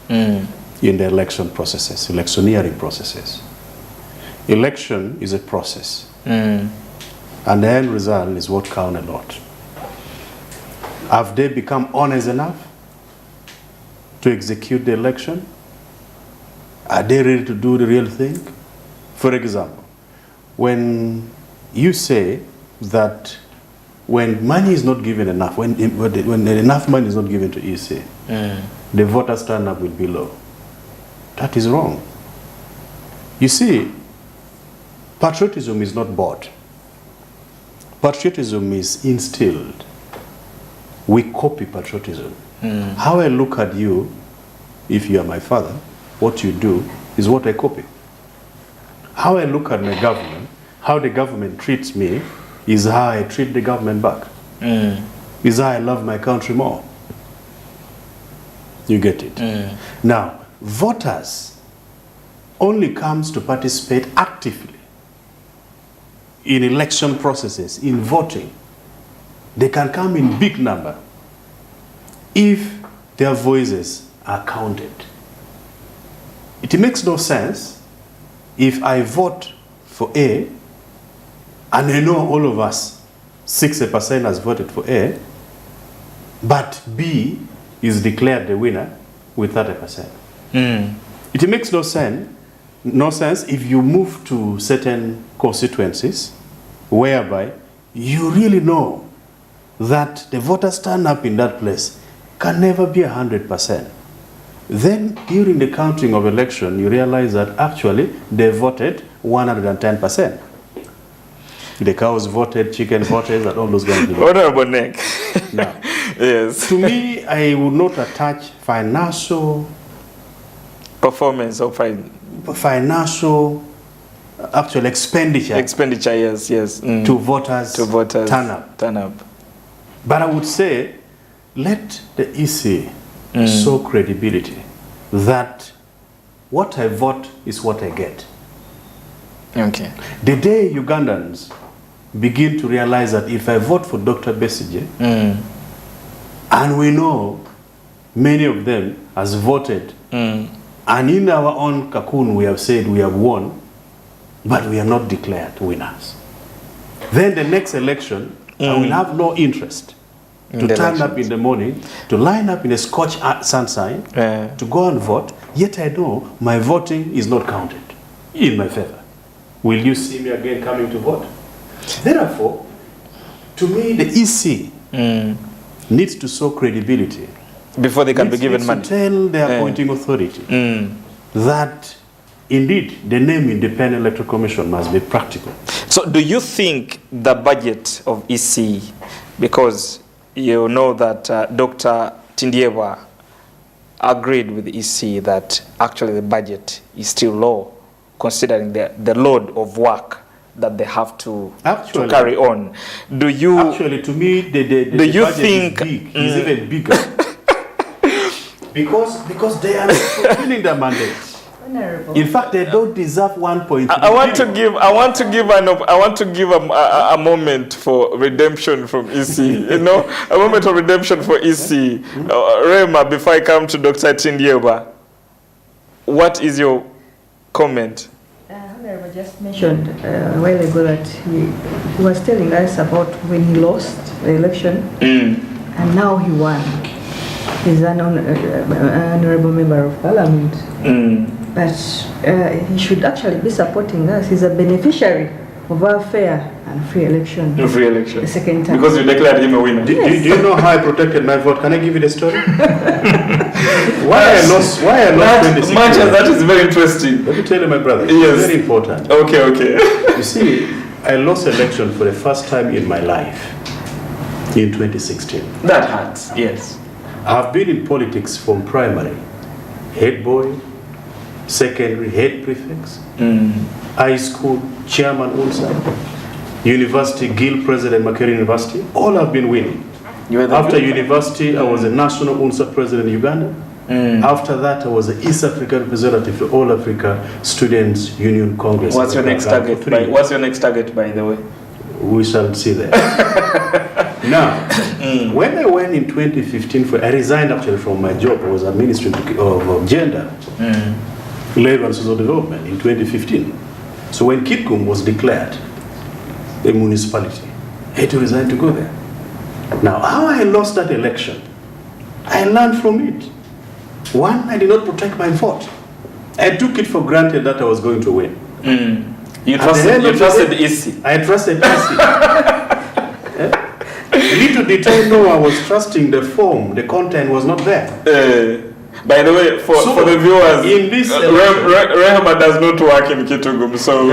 in the election processes, electioneering processes. Election is a process. And the end result is what counts a lot. Have they become honest enough to execute the election? Are they ready to do the real thing? For example, when you say that when money is not given enough, when enough money is not given to EC, the voters' turnout will be low. That is wrong. You see, patriotism is not bought. Patriotism is instilled. We copy patriotism. How I look at you, if you are my father, what you do is what I copy. How I look at my government, how the government treats me, is how I treat the government back. Is how I love my country more. You get it? Now, voters only comes to participate actively in election processes, in voting. They can come in big number if their voices are counted. It makes no sense if I vote for A and I know all of us, 60% has voted for A, but B is declared the winner with 30%. It makes no sense if you move to certain constituencies whereby you really know that the voters turn up in that place can never be 100%. Then during the counting of election, you realize that actually they voted 110%. The cows voted, chicken voted, and all those guys. Honorable Nick. Now, yes. To me, I would not attach financial performance or financial actual expenditure. Expenditure, yes. To voters. Turn up. But I would say, let the EC show credibility that what I vote is what I get. Okay. The day Ugandans begin to realize that if I vote for Dr. Besigye, and we know many of them has voted, and in our own cocoon we have said we have won, but we are not declared winners. Then the next election, I will have no interest to turn up in the morning, to line up in a scorched sunshine, to go and vote, yet I know my voting is not counted in my favor. Will you see me again coming to vote? Therefore, to me, the EC needs to show credibility before they can be given money. To tell the appointing authority that indeed the name Independent Electoral Commission must be practical. So do you think the budget of EC, because you know that Dr. Tindiewa agreed with the EC that actually the budget is still low, considering the load of work that they have to carry on. Do you actually, to me, the budget is big. It's even bigger because they are fulfilling their mandate. In fact, they don't deserve 1.3. I want to give a moment for redemption from EC. You know, a moment of redemption for EC. Rema, before I come to Dr. Tindiewa, what is your comment? Honorable just mentioned a while ago that he was telling us about when he lost the election and now he won. He's an honorable member of parliament. But he should actually be supporting us. He's a beneficiary of our fair and free election. Free election. The second time. Because you declared him a winner. Do you know how I protected my vote? Can I give you the story? Why I lost 26 much as that is very interesting. Let me tell you, my brother. Yes. It's very important. Okay. You see, I lost election for the first time in my life in 2016. That hurts, yes. I've been in politics from primary, head boy, secondary head prefects, high school chairman UNSA, university guild president Makerere University, all have been winning. After university, I was a national UNSA president in Uganda. After that, I was the East Africa representative to All Africa Students Union Congress. What's your next target? What's your next target, by the way? We shall see that. Now, when I went in 2015, I resigned actually from my job. I was a Ministry of Gender, Labour and Social Development in 2015. So when Kitgum was declared a municipality, I had to resign to go there. Now, how I lost that election, I learned from it. One, I did not protect my vote. I took it for granted that I was going to win. You trusted EC. I trusted EC. Little did I know I was trusting the form. The content was not there. By the way, for the viewers, in this Rehema does not work in Kitgum, so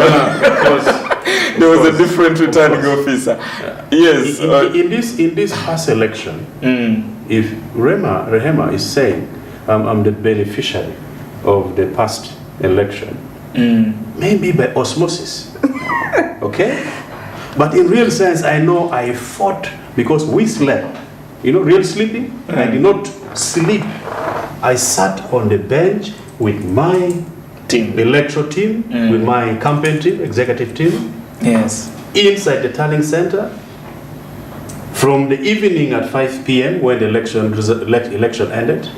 there was a different returning officer. Yes. In this past election, if Rehema is saying I'm the beneficiary of the past election, maybe by osmosis, okay? But in real sense, I know I fought because we slept. You know, real sleeping? I did not sleep. I sat on the bench with my team, electoral team, with my campaign team, executive team. Yes. Inside the turning center. From the evening at 5 p.m. when the election ended,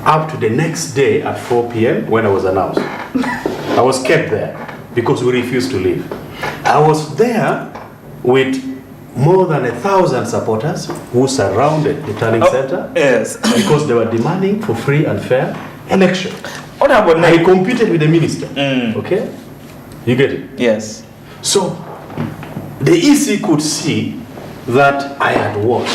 up to the next day at 4 p.m. when I was announced. I was kept there because we refused to leave. I was there with more than 1,000 supporters who surrounded the turning center. Yes. Because they were demanding for free and fair election. I competed with the minister. Okay? You get it? Yes. So the EC could see that I had won.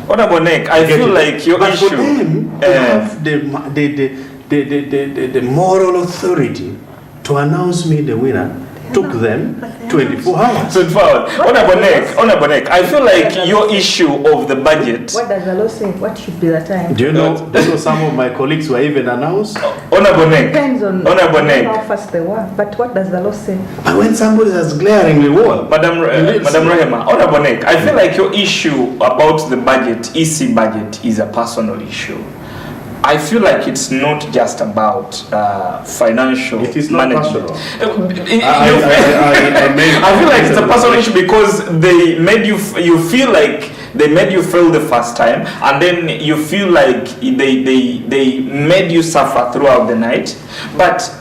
I feel like your issue. For them, have the moral authority to announce me the winner took them 24 hours. 24 hours. Honorable, I feel like your issue of the budget. What does the law say? What should be the time? Do you know some of my colleagues were even announced? Depends on how fast they were. But what does the law say? But when somebody has glaringly won. Madam Rehema, Honorable, I feel like your issue about the budget, EC budget, is a personal issue. I feel like it's not just about financial management. It is not personal. I feel like it's a personal issue because they made you feel like they made you fail the first time, and then you feel like they made you suffer throughout the night. But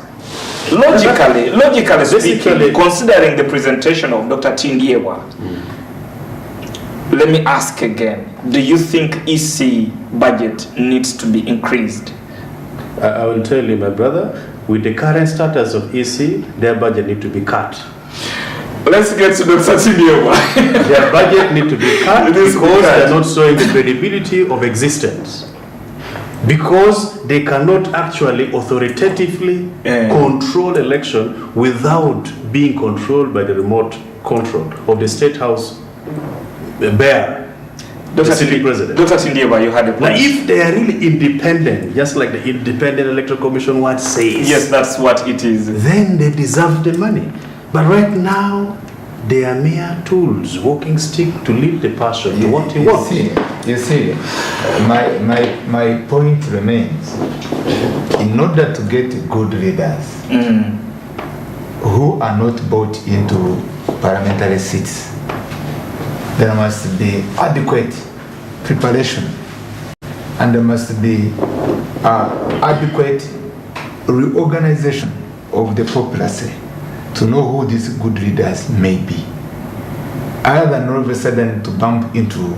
logically speaking, considering the presentation of Dr. Tingiewa, let me ask again, do you think EC budget needs to be increased? I will tell you, my brother, with the current status of EC, their budget need to be cut. Let's get to Dr. Tingiewa. Their budget need to be cut because they are not showing the credibility of existence. Because they cannot actually authoritatively control election without being controlled by the remote control of the State House bear, the city president. Dr. Tingiewa, you had a point. Now, if they are really independent, just like the Independent Electoral Commission what says, yes, that's what it is, then they deserve the money. But right now, they are mere tools, walking stick to lead the person to what he wants. You see, my point remains, in order to get good leaders who are not bought into parliamentary seats, there must be adequate preparation and there must be adequate reorganization of the populace to know who these good leaders may be. Other than all of a sudden to bump into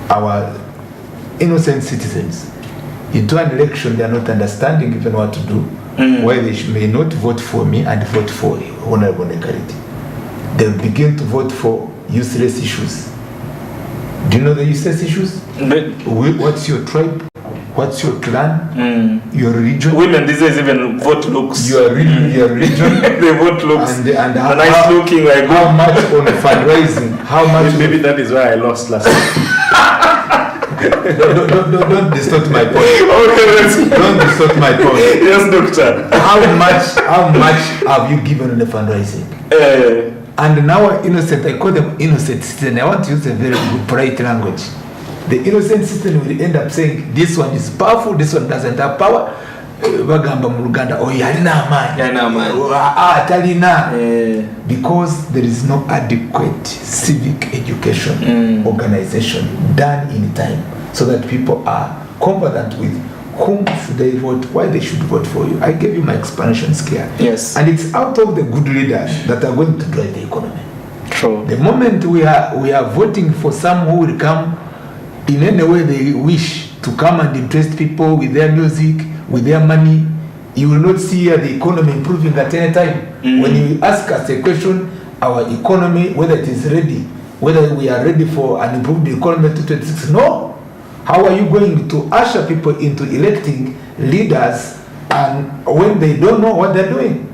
our innocent citizens into an election they are not understanding even what to do, why they may not vote for me and vote for Honorable Nekariti. They'll begin to vote for useless issues. Do you know the useless issues? What's your tribe? What's your clan? Your religion? Women these days even vote looks. Your religion? They vote looks. And how, nice looking like how much on fundraising? How much? Maybe that is why I lost last time. don't distort my point. Okay, don't distort my point. Yes, doctor. How much have you given on the fundraising? And now innocent, I call them innocent citizen. I want to use a very good polite language. The innocent citizen will end up saying this one is powerful, this one doesn't have power. Bagamba mu Uganda, oh yalina amaanyi. Talina. Because there is no adequate civic education organization done in time so that people are competent with whom should they vote, why they should vote for you. I gave you my explanations here. Yes. And it's out of the good leaders that are going to drive the economy. True. The moment we are voting for some who will come in any way they wish to come and interest people with their music, with their money, you will not see the economy improving at any time. When you ask us a question, our economy, whether it is ready, whether we are ready for an improved economy to 2026, no. How are you going to usher people into electing leaders and when they don't know what they're doing?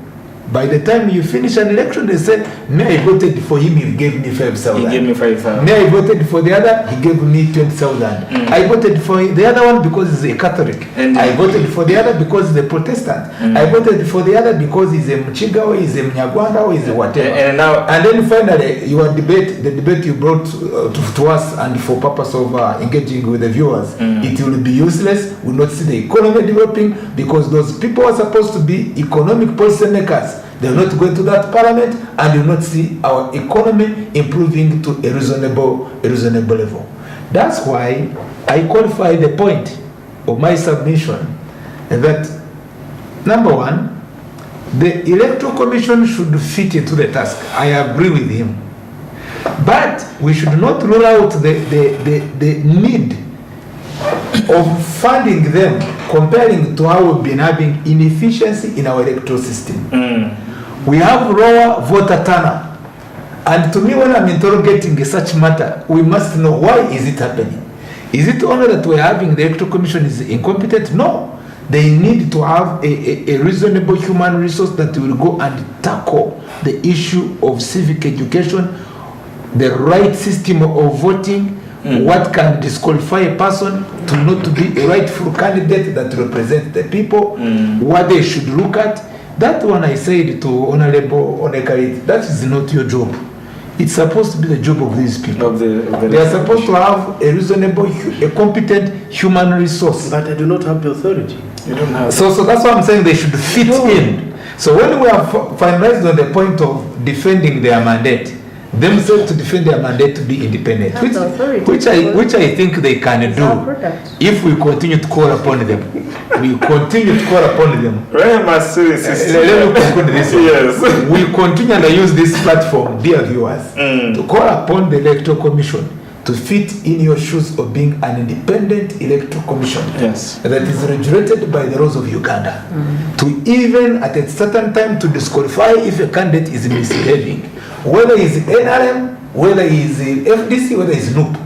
By the time you finish an election, they say, "May I voted for him, he gave me 5,000. He gave me 5,000. May I voted for the other, he gave me 20,000. I voted for the other one because he's a Catholic. I voted for the other because he's a Protestant. I voted for the other because he's a Mchiga or he's a Mnyagwanda or he's a whatever." And then finally, your debate, the debate you brought to us and for purpose of engaging with the viewers, it will be useless. We'll not see the economy developing because those people are supposed to be economic policy makers. They will not go into that parliament and will not see our economy improving to a reasonable level. That's why I qualify the point of my submission that, number one, the Electoral Commission should fit into the task. I agree with him. But we should not rule out the need of funding them, comparing to how we've been having inefficiency in our electoral system. We have lower voter turnout. And to me, when I'm interrogating such matter, we must know why is it happening. Is it only that we're having the Electoral Commission is incompetent? No. They need to have a reasonable human resource that will go and tackle the issue of civic education, the right system of voting, what can disqualify a person to not to be a rightful candidate that represents the people, what they should look at. That one I said to Honorable Onekarit, that is not your job. It's supposed to be the job of these people. They are supposed to have a reasonable, a competent human resource. But I do not have the authority. You don't have. So that's why I'm saying they should fit in. So when we are finalized on the point of defending their mandate, themselves to defend their mandate to be independent, which I think they can do if we continue to call upon them. We continue to call upon them. Let me conclude this. Yes. We continue and use this platform, dear viewers, to call upon the Electoral Commission to fit in your shoes of being an independent electoral commission that is regulated by the laws of Uganda. To even at a certain time to disqualify if a candidate is misbehaving, whether it's NRM, whether it's FDC, whether it's NUP,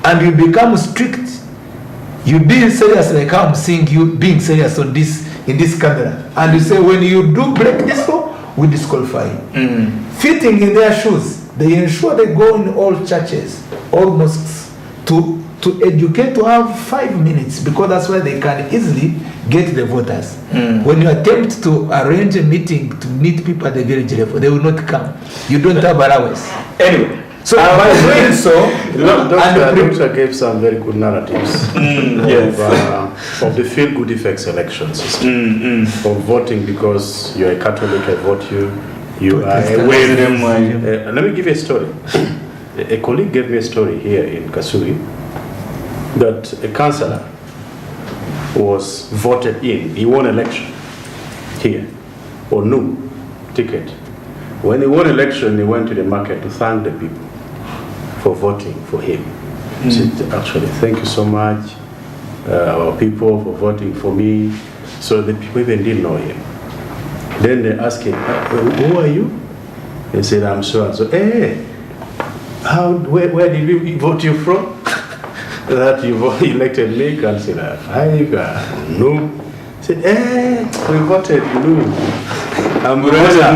and you become strict. You being serious like how I'm seeing you being serious on this in this camera, and you say when you do break this law, we disqualify you. Fitting in their shoes, they ensure they go in all churches, all mosques, to educate, to have 5 minutes, because that's why they can easily get the voters. When you attempt to arrange a meeting to meet people at the village level, they will not come. You don't have allowance. Anyway. So by doing so, Doctor gave some very good narratives of the feel-good effects election system, of voting because you're a Catholic, I vote you, you are a let me give you a story. A colleague gave me a story here in Kasuri that a councillor was voted in. He won election here on no ticket. When he won election, he went to the market to thank the people for voting for him. He said, actually, thank you so much, our people, for voting for me. So the people even didn't know him. Then they asked him, who are you? He said, I'm so and so. Hey, where did we vote you from? That you elected me, Councillor 5, no. He said, hey, we voted no. Umbrella.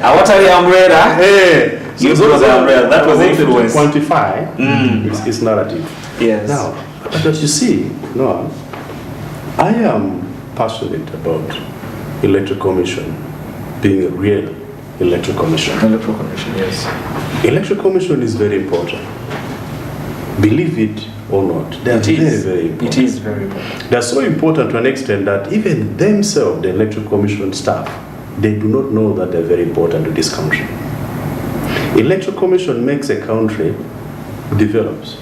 What are the umbrella? Hey. You draw the umbrella. That was the influence. To quantify its narrative. Yes. Now, but as you see, Noah, I am passionate about electoral commission being a real electoral commission. Electoral commission, yes. Electoral commission is very important. Believe it or not, they are very important. It is very important. They are so important to an extent that even themselves, the electoral commission staff, they do not know that they are very important to this country. Electoral commission makes a country develops.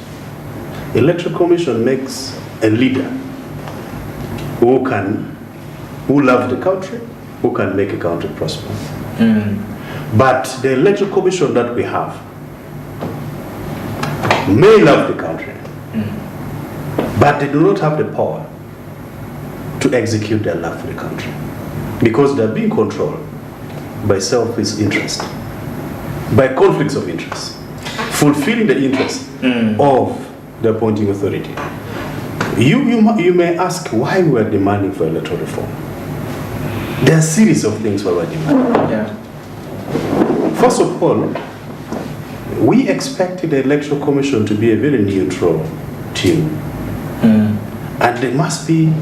Electoral commission makes a leader who loves the country, who can make a country prosper. But the electoral commission that we have may love the country, but they do not have the power to execute their love for the country because they are being controlled by selfish interest, by conflicts of interest, fulfilling the interest of the appointing authority. You may ask why we are demanding for electoral reform. There are a series of things why we are demanding. Yeah. First of all, we expected the Electoral Commission to be a very neutral team. And they must be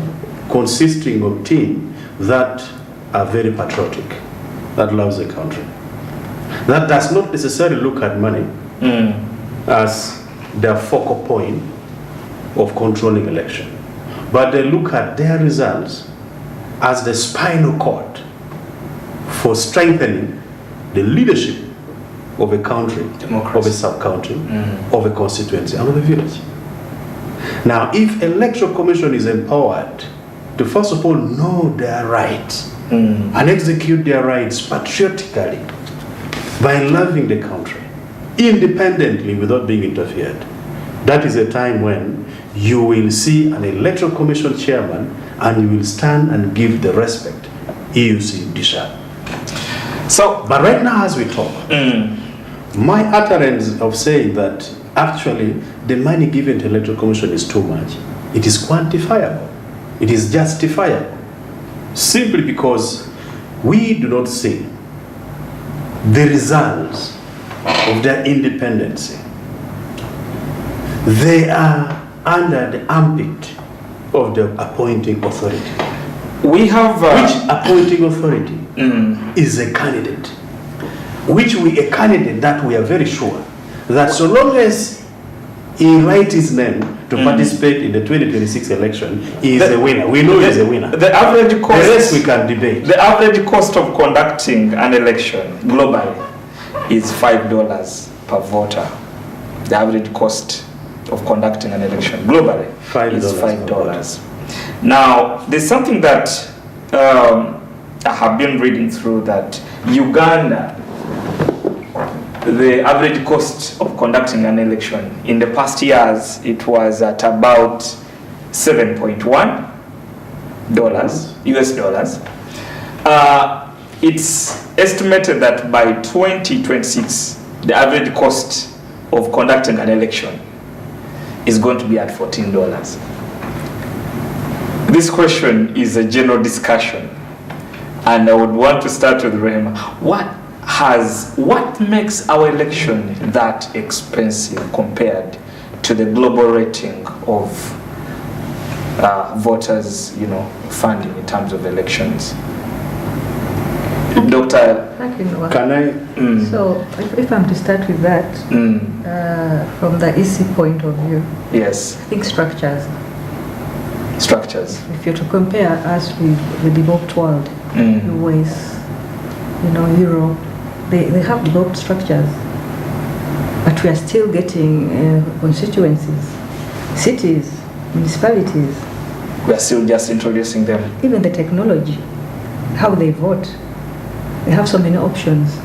consisting of team that are very patriotic, that loves the country. That does not necessarily look at money as their focal point of controlling election, but they look at their results as the spinal cord for strengthening the leadership of a country, democracy, of a sub-country, of a constituency, and of a village. Now, if electoral commission is empowered to first of all know their rights and execute their rights patriotically by loving the country, independently without being interfered, that is a time when you will see an electoral commission chairman and you will stand and give the respect EUC deserve. So, but right now as we talk, my utterance of saying that actually the money given to electoral commission is too much, it is quantifiable, it is justifiable, simply because we do not see the results of their independence. They are under the armpit of the appointing authority. We have which appointing authority is a candidate, a candidate that we are very sure that so long as he writes his name to participate in the 2026 election, he is a winner. We know he is a winner. The average cost, the rest we can debate. The average cost of conducting an election globally is $5 per voter. The average cost of conducting an election globally is $5. Now, there's something that I have been reading through that Uganda, the average cost of conducting an election in the past years, it was at about $7.1 US dollars. It's estimated that by 2026, the average cost of conducting an election is going to be at $14. This question is a general discussion, and I would want to start with Rehema. What makes our election that expensive compared to the global rating of voters, funding in terms of elections? Dr. Can I? So, if I'm to start with that, from the EC point of view, yes, I think structures. If you're to compare us with the developed world, US, Europe, they have developed structures, but we are still getting constituencies, cities, municipalities. We are still just introducing them. Even the technology, how they vote. They have so many options,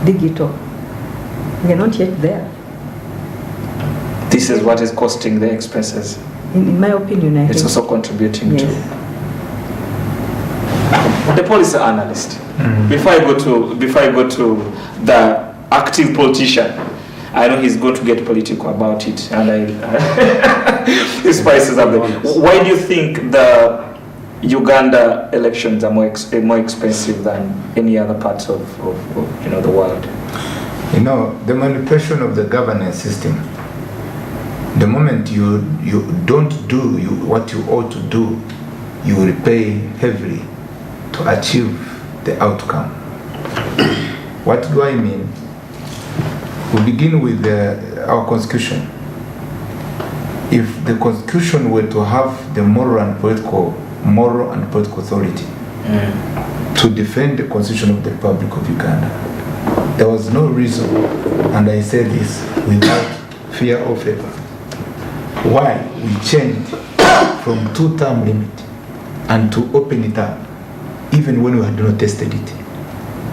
digital. We are not yet there. This is what is costing the expenses. In my opinion, I think. It's also contributing to. The policy analyst. Before I go to the active politician, I know he's going to get political about it, and he spices up. Why do you think the Uganda elections are more expensive than any other parts of the world? You know, the manipulation of the governance system, the moment you don't do what you ought to do, you will pay heavily to achieve the outcome. What do I mean? We begin with our constitution. If the constitution were to have the moral and political authority to defend the constitution of the Republic of Uganda, there was no reason, and I say this without fear or favor, why we changed from 2-term limit and to open it up, even when we had not tested it.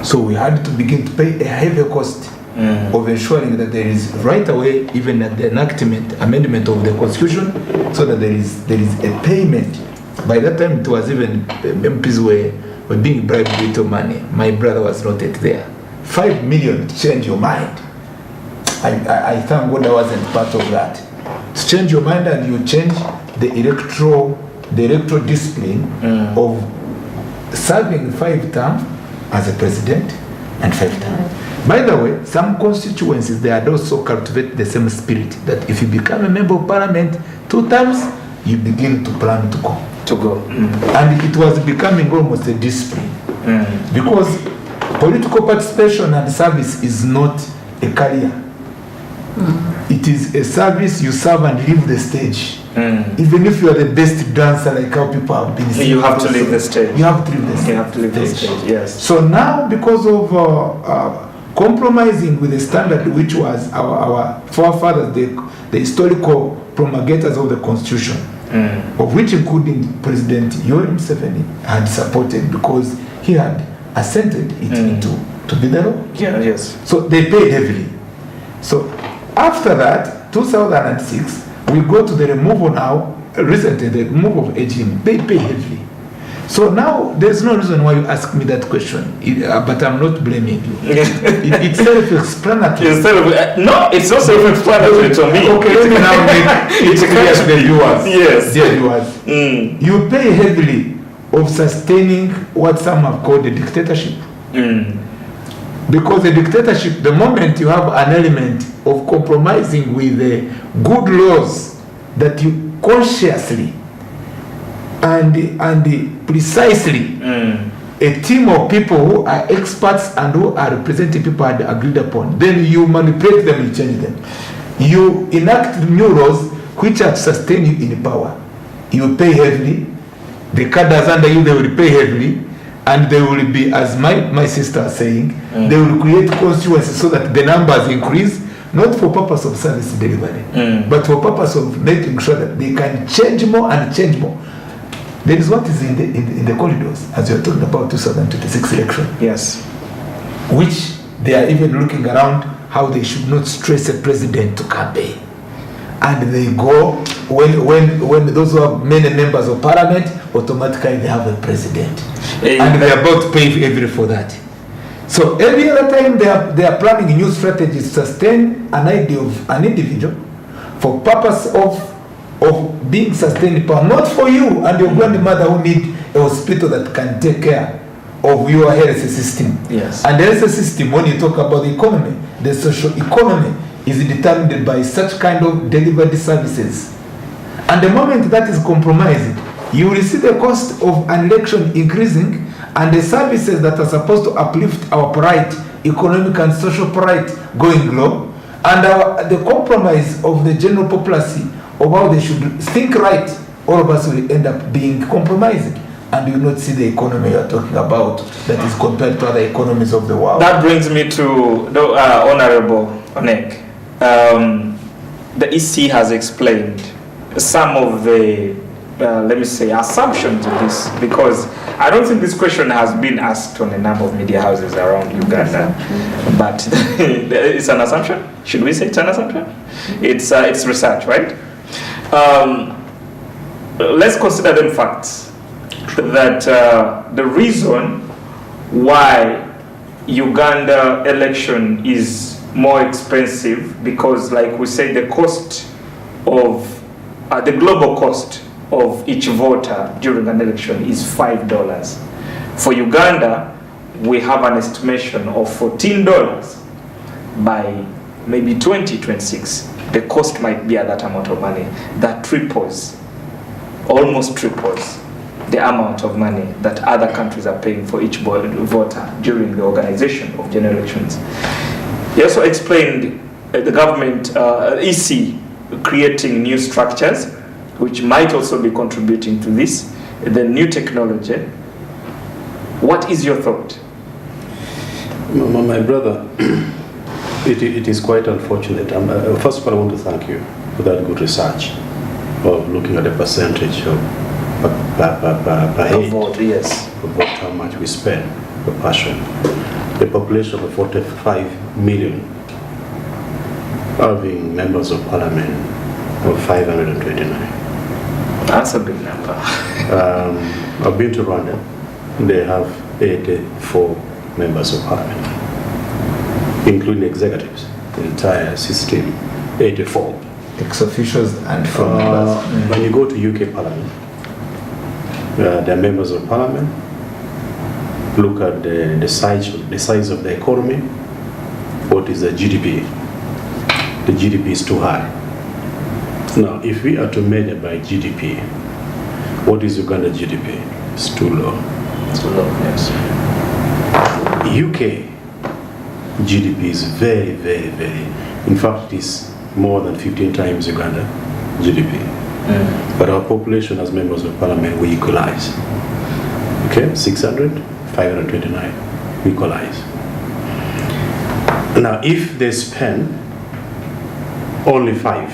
So we had to begin to pay a heavy cost of ensuring that there is right away, even at the amendment of the constitution, so that there is a payment. By that time, it was even MPs were being bribed with little money. My brother was not yet there. 5 million to change your mind. I thank God I wasn't part of that. To change your mind, and you change the electoral discipline of serving 5 terms as a president and 5 terms. By the way, some constituencies, they had also cultivate the same spirit that if you become a member of parliament 2 terms, you begin to plan to go. And it was becoming almost a discipline because political participation and service is not a career. It is a service you serve and leave the stage. Even if you are the best dancer, like how people have been saying, you have to leave the stage. You have to leave the stage. You have to leave the stage, yes. So now, because of compromising with the standard which was our forefathers, the historical promulgators of the constitution, of which including President Yoweri Museveni had supported, because he had assented it to be the law. Yes. So they paid heavily. So after that, 2006, we go to the removal now, recently the removal of AGM, they pay heavily. So now there's no reason why you ask me that question, but I'm not blaming you. It's self-explanatory. No, it's not self-explanatory to me. Okay, let me now make it clear to the viewers. Yes. Dear viewers, you pay heavily of sustaining what some have called a dictatorship. Because a dictatorship, the moment you have an element of compromising with the good laws that you consciously and precisely a team of people who are experts and who are representing people had agreed upon, then you manipulate them and change them. You enact new laws which are to sustain you in power. You pay heavily. The cadres under you, they will pay heavily. And they will be, as my sister is saying, they will create constituencies so that the numbers increase, not for purpose of service delivery, but for purpose of making sure that they can change more and change more. That is what is in the corridors, as you are talking about 2026 election. Yes. Which they are even looking around how they should not stress a president to campaign. And they go, when those who have many members of parliament, automatically they have a president. And they are about to pay heavily for that. So every other time they are planning new strategies to sustain an idea of an individual for purpose of being sustained, but not for you and your grandmother who need a hospital that can take care of your health system. Yes. And the health system, when you talk about the economy, the social economy is determined by such kind of delivered services. And the moment that is compromised, you will see the cost of an election increasing, and the services that are supposed to uplift our pride, economic and social pride, going low, and the compromise of the general populace of how they should think right, all of us will end up being compromised. And you will not see the economy you are talking about that is compared to other economies of the world. That brings me to the Honorable Onek. The EC has explained some of the, let me say, assumptions of this, because I don't think this question has been asked on a number of media houses around Uganda, but it's an assumption. Should we say it's an assumption? It's research, right? Let's consider them facts. That the reason why Uganda election is more expensive, because like we say, the cost of the global cost of each voter during an election is $5. For Uganda, we have an estimation of $14 by maybe 2026, the cost might be at that amount of money that triples, almost triples, the amount of money that other countries are paying for each voter during the organization of general elections. He also explained the government, EC, creating new structures, which might also be contributing to this, the new technology. What is your thought? My brother, it is quite unfortunate. First of all, I want to thank you for that good research of looking at the percentage of per head vote, yes, about how much we spend per person. The population of 45 million, having members of parliament of 529. That's a big number. I've been to Rwanda. They have 84 members of parliament, including executives, the entire system, 84. Ex-officials and from members. When you go to UK parliament, they're members of parliament. Look at the size of the economy. What is the GDP? The GDP is too high. Now, if we are to measure by GDP, what is Uganda GDP? It's too low. Too low, yes. UK GDP is very, very, very. In fact, it is more than 15 times Uganda GDP. But our population as members of parliament, we equalize. Okay, 600, 529, we equalize. Now, if they spend only $5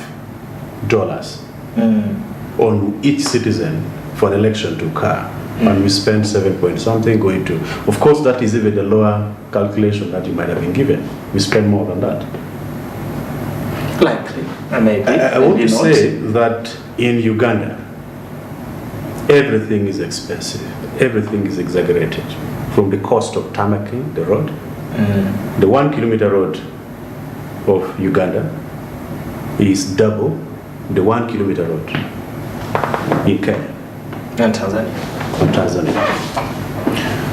on each citizen for an election to occur, and we spend 7 point something going to, of course, that is even the lower calculation that you might have been given. We spend more than that. Likely, maybe. I want to say that in Uganda, everything is expensive. Everything is exaggerated. From the cost of tarmacking the road, the 1 kilometer road of Uganda is double the 1 kilometer road in Kenya and Tanzania.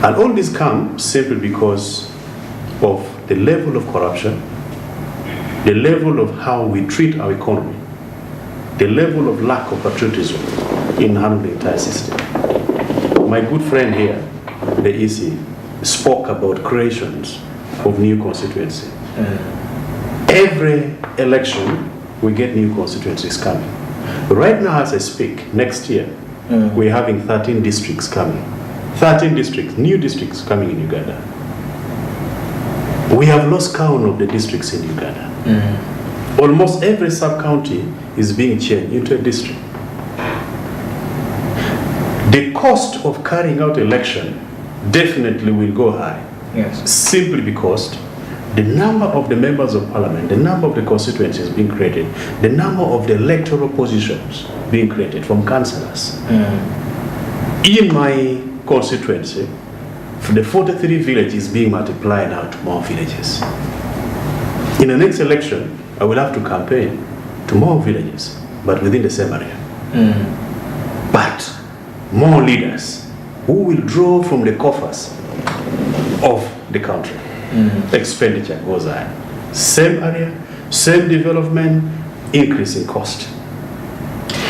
And all this comes simply because of the level of corruption, the level of how we treat our economy, the level of lack of patriotism in handling the entire system. My good friend here, the EC, spoke about creations of new constituency. Every election, we get new constituencies coming. Right now, as I speak, next year, we're having 13 districts coming. 13 districts, new districts coming in Uganda. We have lost count of the districts in Uganda. Almost every sub-county is being changed into a district. The cost of carrying out election definitely will go high. Yes. Simply because the number of the members of parliament, the number of the constituencies being created, the number of the electoral positions being created from councillors. In my constituency, the 43 villages being multiplied now to more villages. In the next election, I will have to campaign to more villages, but within the same area. But more leaders who will draw from the coffers of the country. Expenditure goes high. Same area, same development, increase in cost.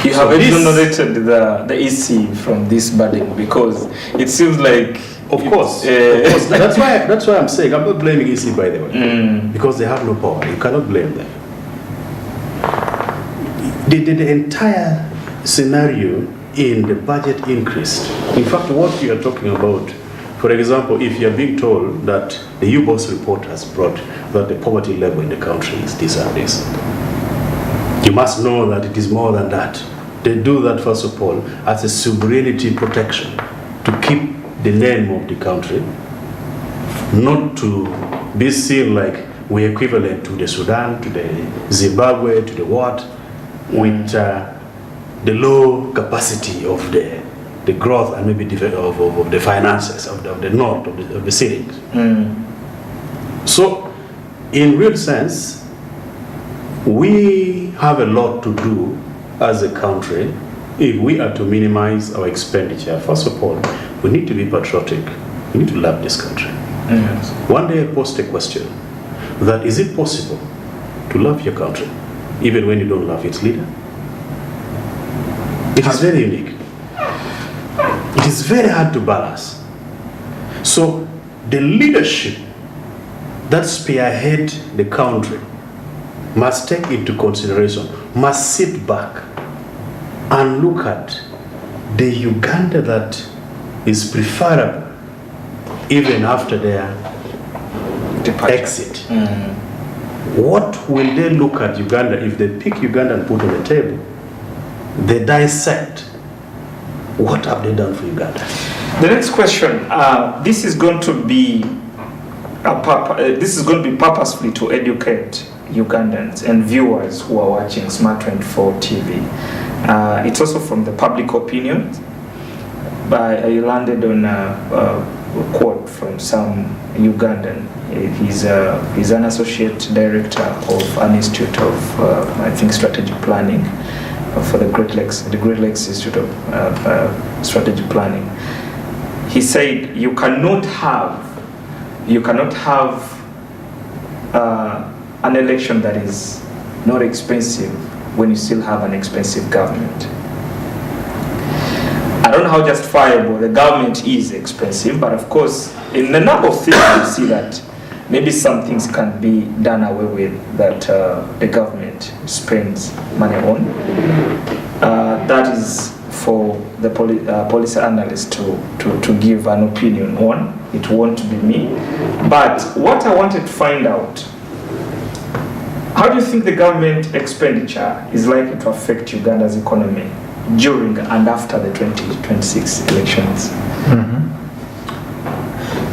You have exonerated the EC from this burden because it seems like... Of course. That's why I'm saying, I'm not blaming EC, by the way, because they have no power. You cannot blame them. The entire scenario in the budget increased. In fact, what you are talking about, for example, if you are being told that the U-Boss report has brought that the poverty level in the country is this and this, you must know that it is more than that. They do that, first of all, as a sovereignty protection to keep the name of the country, not to be seen like we're equivalent to the Sudan, to the Zimbabwe, to the what, with the low capacity of the growth and maybe of the finances of the north of the cities. So, in real sense, we have a lot to do as a country if we are to minimize our expenditure. First of all, we need to be patriotic. We need to love this country. One day I posed a question. that is it possible to love your country even when you don't love its leader? It is very unique. It is very hard to balance. So the leadership that spearhead the country must take into consideration, must sit back and look at the Uganda that is preferable even after their exit. What will they look at Uganda if they pick Uganda and put on the table? They dissect. What have they done for Uganda? The next question, this is going to be purposefully to educate Ugandans and viewers who are watching Smart 24 TV. It's also from the public opinion. I landed on a quote from some Ugandan. He's an associate director of an institute of, I think, strategic planning for the Great Lakes Institute of Strategic Planning. He said, you cannot have an election that is not expensive when you still have an expensive government. I don't know how justifiable the government is expensive, but of course, in a number of things, you see that maybe some things can be done away with that the government spends money on. That is for the policy analyst to give an opinion on. It won't be me. But what I wanted to find out, how do you think the government expenditure is likely to affect Uganda's economy during and after the 2026 elections?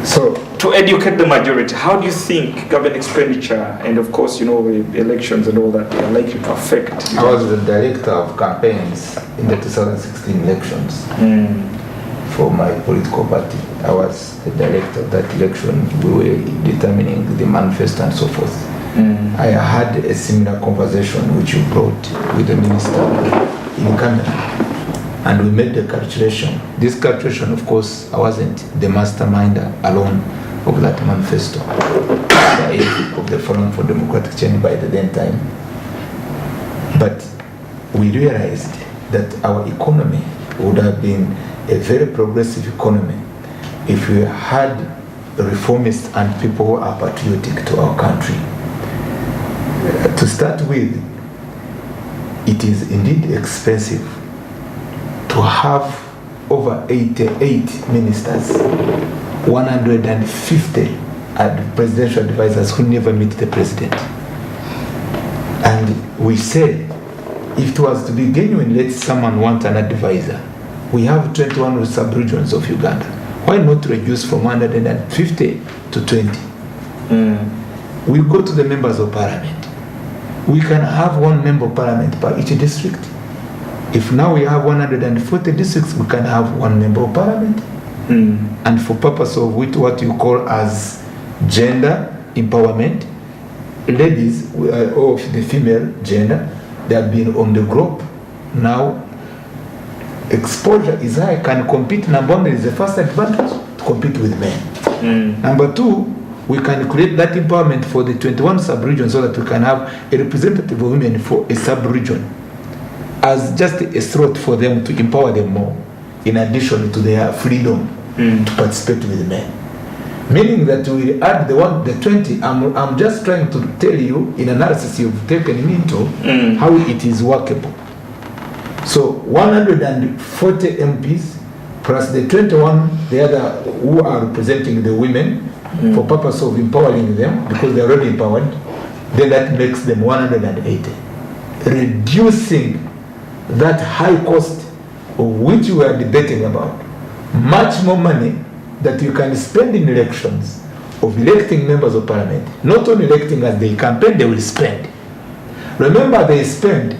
So, to educate the majority, how do you think government expenditure and of course, you know, elections and all that are likely to affect? I was the director of campaigns in the 2016 elections for my political party. I was the director of that election. We were determining the manifesto and so forth. I had a similar conversation which you brought with the minister in Canada, and we made the calculation. This calculation, of course, I wasn't the masterminder alone of that manifesto, of the Forum for Democratic Change by the then time. But we realized that our economy would have been a very progressive economy if we had reformists and people who are patriotic to our country. To start with, it is indeed expensive to have over 88 ministers, 150 presidential advisors who never meet the president. And we say, if it was to be genuine, let someone want an advisor. We have 21 sub-regions of Uganda. Why not reduce from 150 to 20? We go to the members of parliament. We can have one member of parliament per each district. If now we have 140 districts, we can have one member of parliament. And for purpose of what you call as gender empowerment, ladies of the female gender, they have been on the globe. Now, exposure is high, can compete. Number one, is the first advantage, to compete with men. Number two, we can create that empowerment for the 21 sub-regions so that we can have a representative of women for a sub-region as just a threat for them to empower them more, in addition to their freedom to participate with men. Meaning that we add the 20, I'm just trying to tell you in analysis you've taken me into how it is workable. So 140 MPs plus the 21, the other who are representing the women for purpose of empowering them, because they're already empowered, then that makes them 180. Reducing that high cost of which we are debating about, much more money that you can spend in elections of electing members of parliament, not only electing as they campaign, they will spend. Remember, they spend,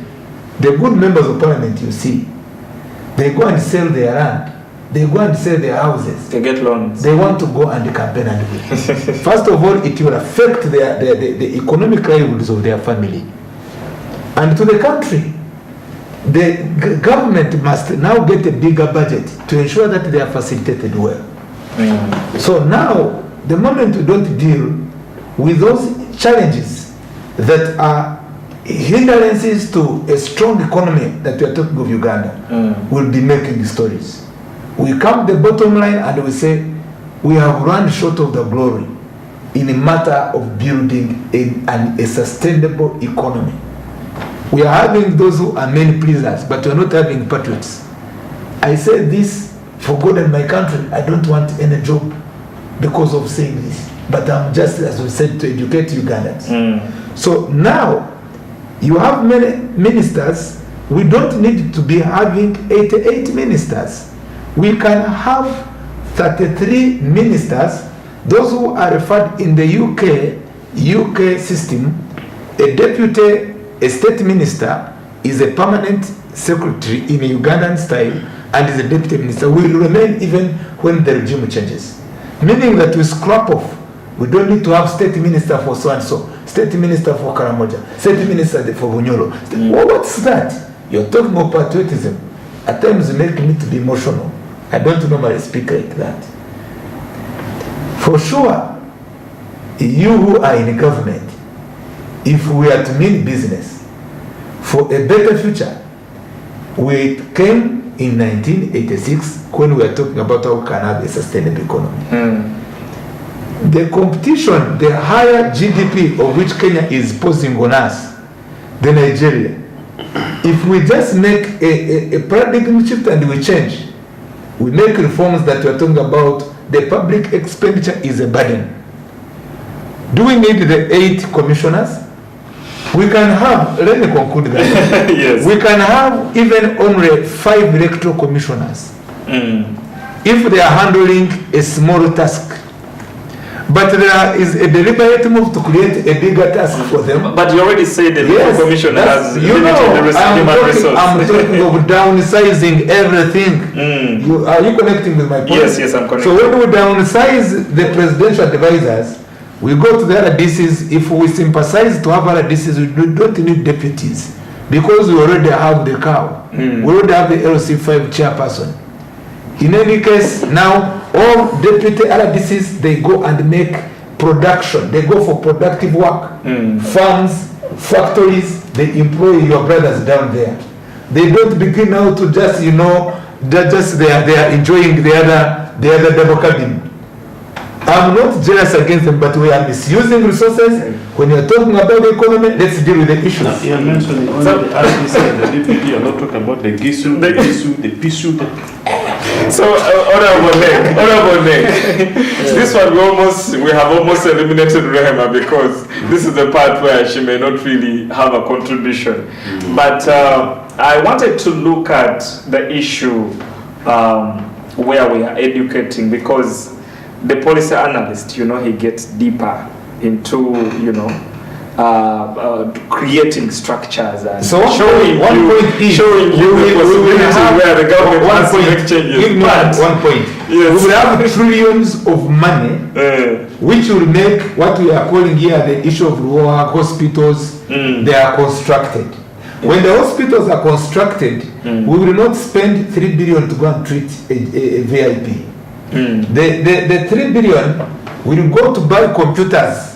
the good members of parliament you see, they go and sell their land, they go and sell their houses, they get loans, they want to go and campaign and win. First of all, it will affect the economic livelihoods of their family and to the country. The government must now get a bigger budget to ensure that they are facilitated well. So now, the moment we don't deal with those challenges that are hindrances to a strong economy that we are talking of Uganda, will be making stories. We come to the bottom line and we say we have run short of the glory in a matter of building a sustainable economy. We are having those who are men pleasers, but we are not having patriots. I say this for God and my country. I don't want any job because of saying this, but I'm just, as we said, to educate Ugandans. So now you have many ministers. We don't need to be having 88 ministers. We can have 33 ministers. Those who are referred in the UK system, a deputy, a state minister is a permanent secretary in a Ugandan style and is a deputy minister, will remain even when the regime changes. Meaning that we scrap off. We don't need to have state minister for so and so, state minister for Karamoja, state minister for Bunyoro. Well, what's that? You're talking of patriotism. At times you make me to be emotional. I don't normally speak like that. For sure, you who are in government, if we are to mean business for a better future, we came in 1986 when we are talking about how we can have a sustainable economy. The competition, the higher GDP of which Kenya is posing on us, the Nigeria, if we just make a paradigm shift and we change, we make reforms that we are talking about, the public expenditure is a burden. Do we need the 8 commissioners? We can have, let me conclude that. Yes. We can have even only 5 electoral commissioners if they are handling a small task. But there is a deliberate move to create a bigger task for them. But you already said the commission has limited resources. I'm talking of downsizing everything. Are you connecting with my point? Yes, I'm connecting. So when we downsize the presidential advisors, we go to the other DCs. If we sympathize to have other DCs, we don't need deputies because we already have the cow. We already have the LC5 chairperson. In any case, now all deputy RDCs, they go and make production. They go for productive work. Farms, factories, they employ your brothers down there. They don't begin now to just, they are enjoying the other double cabin. I'm not jealous against them, but we are misusing resources. When you're talking about the economy, let's deal with the issues. Now, you're mentioning only the RDC and the DPP. You're not talking about the GISU, the GISU, the PISU. So, honorable Nick, this one we have almost eliminated Rehema because this is the part where she may not really have a contribution. But I wanted to look at the issue where we are educating, because the policy analyst, he gets deeper into, creating structures and showing you the possibility where the government has to make changes. Give me one point. Yes. We will have trillions of money which will make what we are calling here the issue of rural hospitals. They are constructed. When the hospitals are constructed, we will not spend 3 billion to go and treat a VIP. The 3 billion will go to buy computers,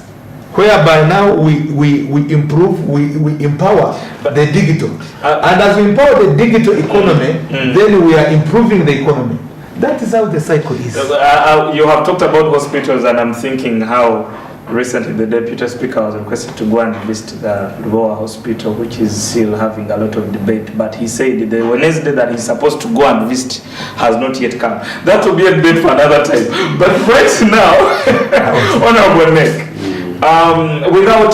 whereby now we improve, we empower the digital. And as we empower the digital economy, then we are improving the economy. That is how the cycle is. You have talked about hospitals, and I'm thinking how recently the Deputy Speaker was requested to go and visit the Lubowa Hospital, which is still having a lot of debate. But he said the Wednesday that he's supposed to go and visit has not yet come. That will be a debate for another time. But right now, Honorable Nick, without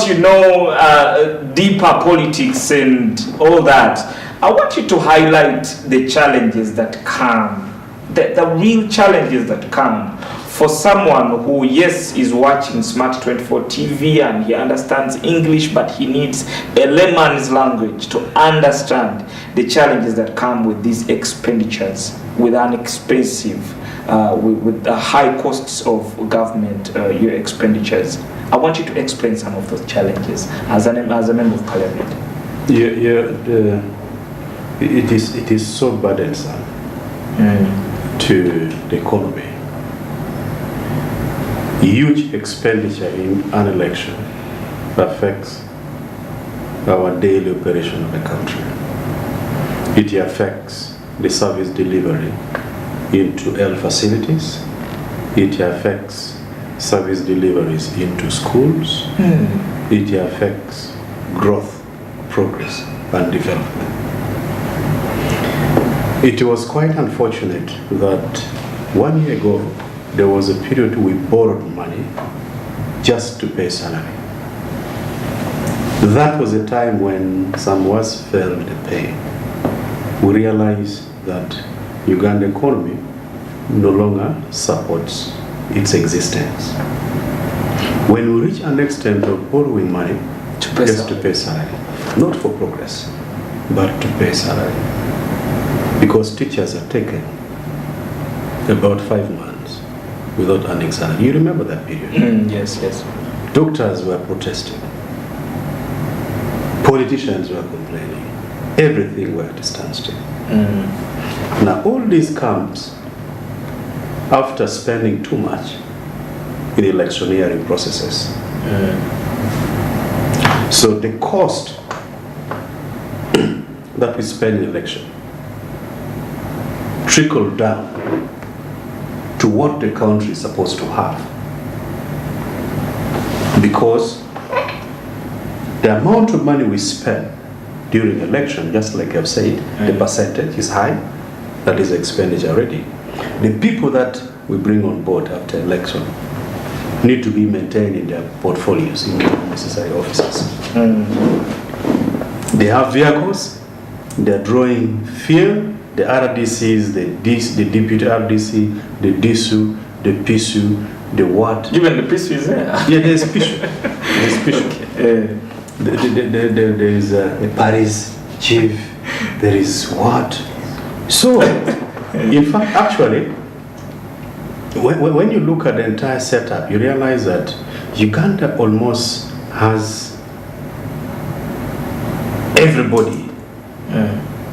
deeper politics and all that, I want you to highlight the challenges that come, the real challenges that come for someone who, yes, is watching Smart 24 TV and he understands English, but he needs a layman's language to understand the challenges that come with these expenditures, with an expensive, with the high costs of government your expenditures. I want you to explain some of those challenges as a member of Parliament. It is so burdensome to the economy. Huge expenditure in an election affects our daily operation of the country. It affects the service delivery into health facilities. It affects service deliveries into schools. It affects growth, progress, and development. It was quite unfortunate that 1 year ago, there was a period we borrowed money just to pay salary. That was a time when some of us felt the pain. We realized that Uganda economy no longer supports its existence. When we reach an extent of borrowing money just to pay salary, not for progress, but to pay salary, because teachers are taken about 5 months without earning salary. You remember that period? Yes. Doctors were protesting. Politicians were complaining. Everything were at a standstill. Now all this comes after spending too much in electioneering processes. So the cost that we spend in election trickled down to what the country is supposed to have. Because the amount of money we spend during election, just like I've said, the percentage is high, that is expenditure already. The people that we bring on board after election need to be maintained in their portfolios in the necessary offices. They have vehicles, they're drawing fear, the RDCs, the deputy RDC, the DSU, the PSU, the what? Even the PSU is there? Yeah, there's PSU. There's PSU. There is a Paris chief, there is what? So, in fact, actually, when you look at the entire setup, you realize that Uganda almost has everybody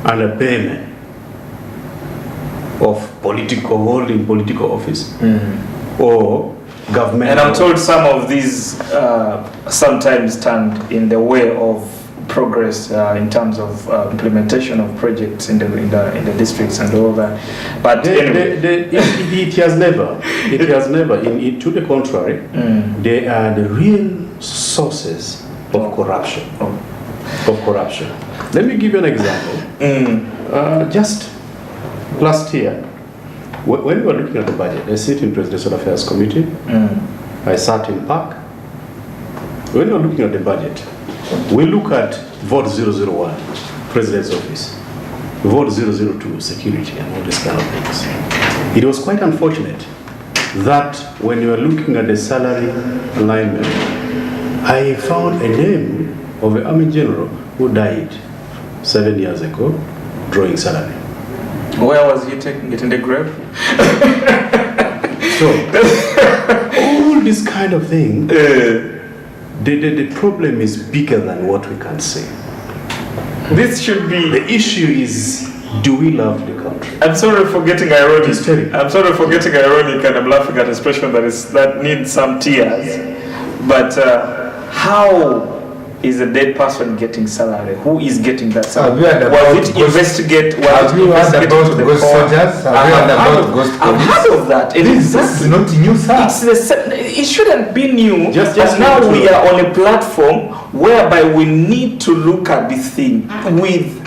under payment of holding political office or government. And I'm told some of these sometimes stand in the way of progress in terms of implementation of projects in the districts and all that. But it has never. To the contrary, they are the real sources of corruption. Let me give you an example. Just last year, when we were looking at the budget, I sit in Presidential Affairs Committee. I sat in PAC. When we were looking at the budget, we look at Vote 001, President's Office, Vote 002, Security, and all these kind of things. It was quite unfortunate that when you are looking at the salary alignment, I found a name of an Army General who died 7 years ago, drawing salary. Where was he taking it, in the grave? So, all this kind of thing, the problem is bigger than what we can say. This should be... The issue is, do we love the country? I'm sorry for getting ironic. And I'm laughing at an expression that needs some tears. But how is a dead person getting salary? Who is getting that salary? Was it investigate? Have you heard about ghost soldiers? Have you heard about ghost police? I've heard of that. This is not new, sir. It shouldn't be new. Just now we are on a platform whereby we need to look at this thing with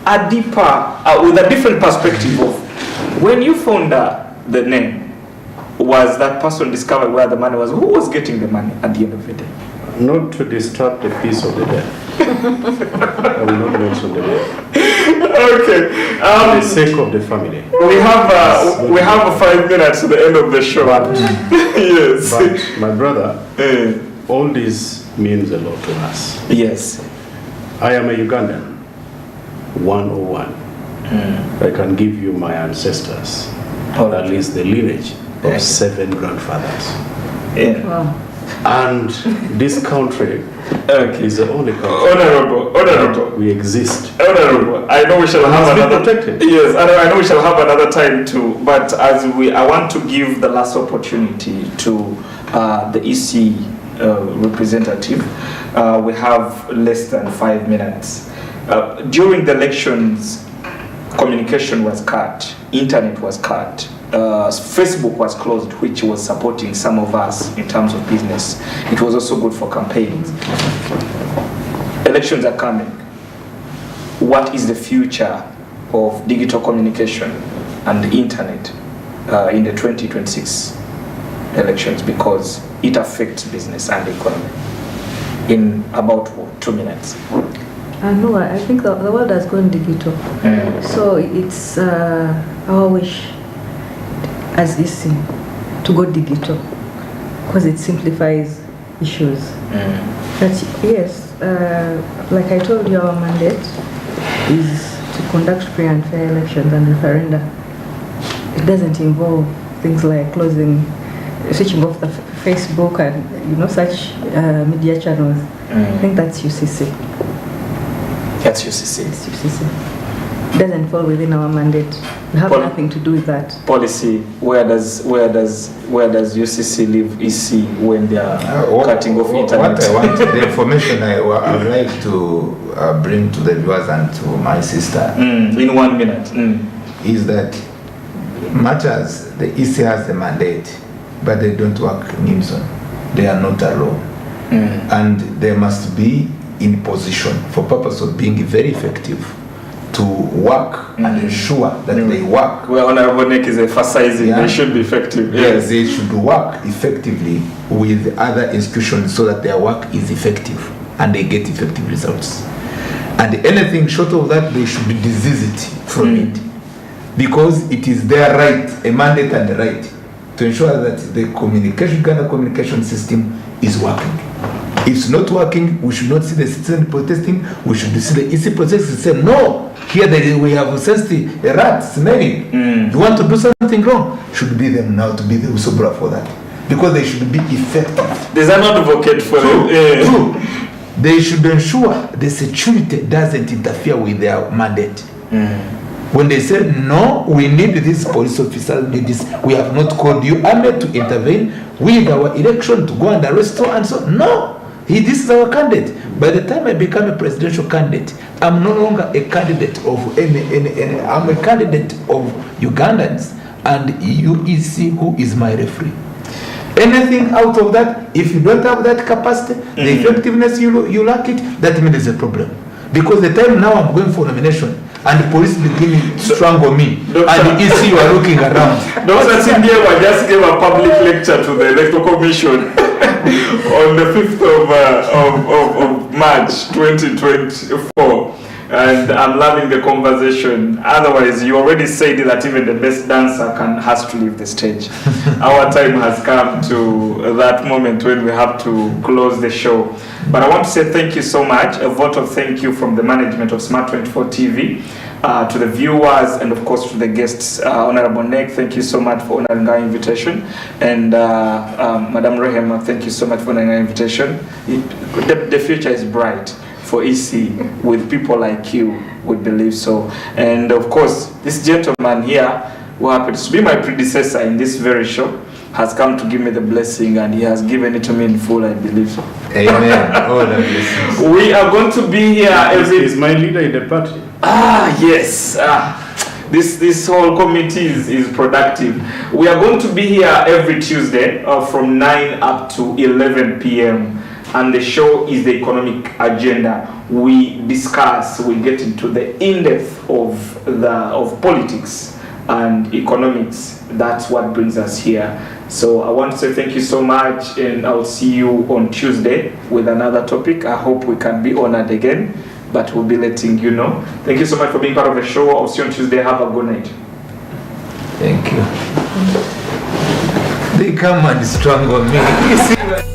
a deeper, with a different perspective of when you found the name. Was that person discovered where the money was? Who was getting the money at the end of the day? Not to disturb the peace of the dead. I will not mention the name. Okay. For the sake of the family. We have 5 minutes to the end of the show. Yes. But my brother, all this means a lot to us. Yes. I am a Ugandan. 101. I can give you my ancestors, at least the lineage of 7 grandfathers. Yeah. Wow. And this country is the only country. Honorable. We exist. Honorable. I know we shall have another. Protected. Yes, I know we shall have another time too. But I want to give the last opportunity to the EC representative. We have less than 5 minutes. During the elections, communication was cut, internet was cut, Facebook was closed, which was supporting some of us in terms of business. It was also good for campaigns. Elections are coming. What is the future of digital communication and the internet in the 2026 elections, because it affects business and economy? In about 2 minutes. No, I think the world has gone digital. So it's our wish as EC to go digital, because it simplifies issues. But yes, like I told you, our mandate is to conduct free and fair elections and referenda. It doesn't involve things like switching off the Facebook and such media channels. I think that's UCC. That's UCC. It's UCC. It doesn't fall within our mandate. We have nothing to do with that. Policy. Where does UCC leave EC when they are cutting off internet? What I want, the information I would like to bring to the viewers and to my sister in 1 minute is that much as the EC has the mandate, but they don't work in unison. They are not alone. And they must be in position for purpose of being very effective to work and ensure that they work. Well, Honorable Nick is emphasizing they should be effective. Yes, they should work effectively with other institutions so that their work is effective and they get effective results. And anything short of that, they should desist from it, because it is their right, a mandate and a right, to ensure that the Uganda communication system is working. If it's not working, we should not see the citizen protesting. We should see the EC protesting and say, no, here we have sensed a rat smelling. You want to do something wrong? Should be them now to be the whistleblower for that, because they should be effective. There's an advocate for it. True. They should ensure the security doesn't interfere with their mandate. When they say, no, we need this police officer, we need this, we have not called you, Ahmed, to intervene with our election to go and arrest and so. No, this is our candidate. By the time I become a presidential candidate, I'm no longer a candidate of any I'm a candidate of Ugandans, and UEC, who is my referee. Anything out of that, if you don't have that capacity, the effectiveness you lack it, that means there's a problem. Because the time now I'm going for nomination, and the police beginning to strangle me, and the EC you are looking around. Dr. Sindewa just gave a public lecture to the Electoral Commission on the 5th of March 2024. And I'm loving the conversation. Otherwise, you already said that even the best dancer has to leave the stage. Our time has come to that moment when we have to close the show. But I want to say thank you so much. A vote of thank you from the management of Smart 24 TV, to the viewers, and of course to the guests. Honorable Nek, thank you so much for honoring our invitation. And Madam Rehema, thank you so much for honoring our invitation. The future is bright for EC with people like you, we believe so. And of course, this gentleman here, who happens to be my predecessor in this very show, has come to give me the blessing, and he has given it to me in full, I believe so. Amen. All the blessings. We are going to be here every... Is my leader in the party? Yes. This whole committee is productive. We are going to be here every Tuesday from 9 up to 11 p.m. And the show is the economic agenda. We discuss, we get into the in-depth of politics and economics. That's what brings us here. So I want to say thank you so much, and I'll see you on Tuesday with another topic. I hope we can be honored again, but we'll be letting you know. Thank you so much for being part of the show. I'll see you on Tuesday. Have a good night. Thank you. They come and strangle me.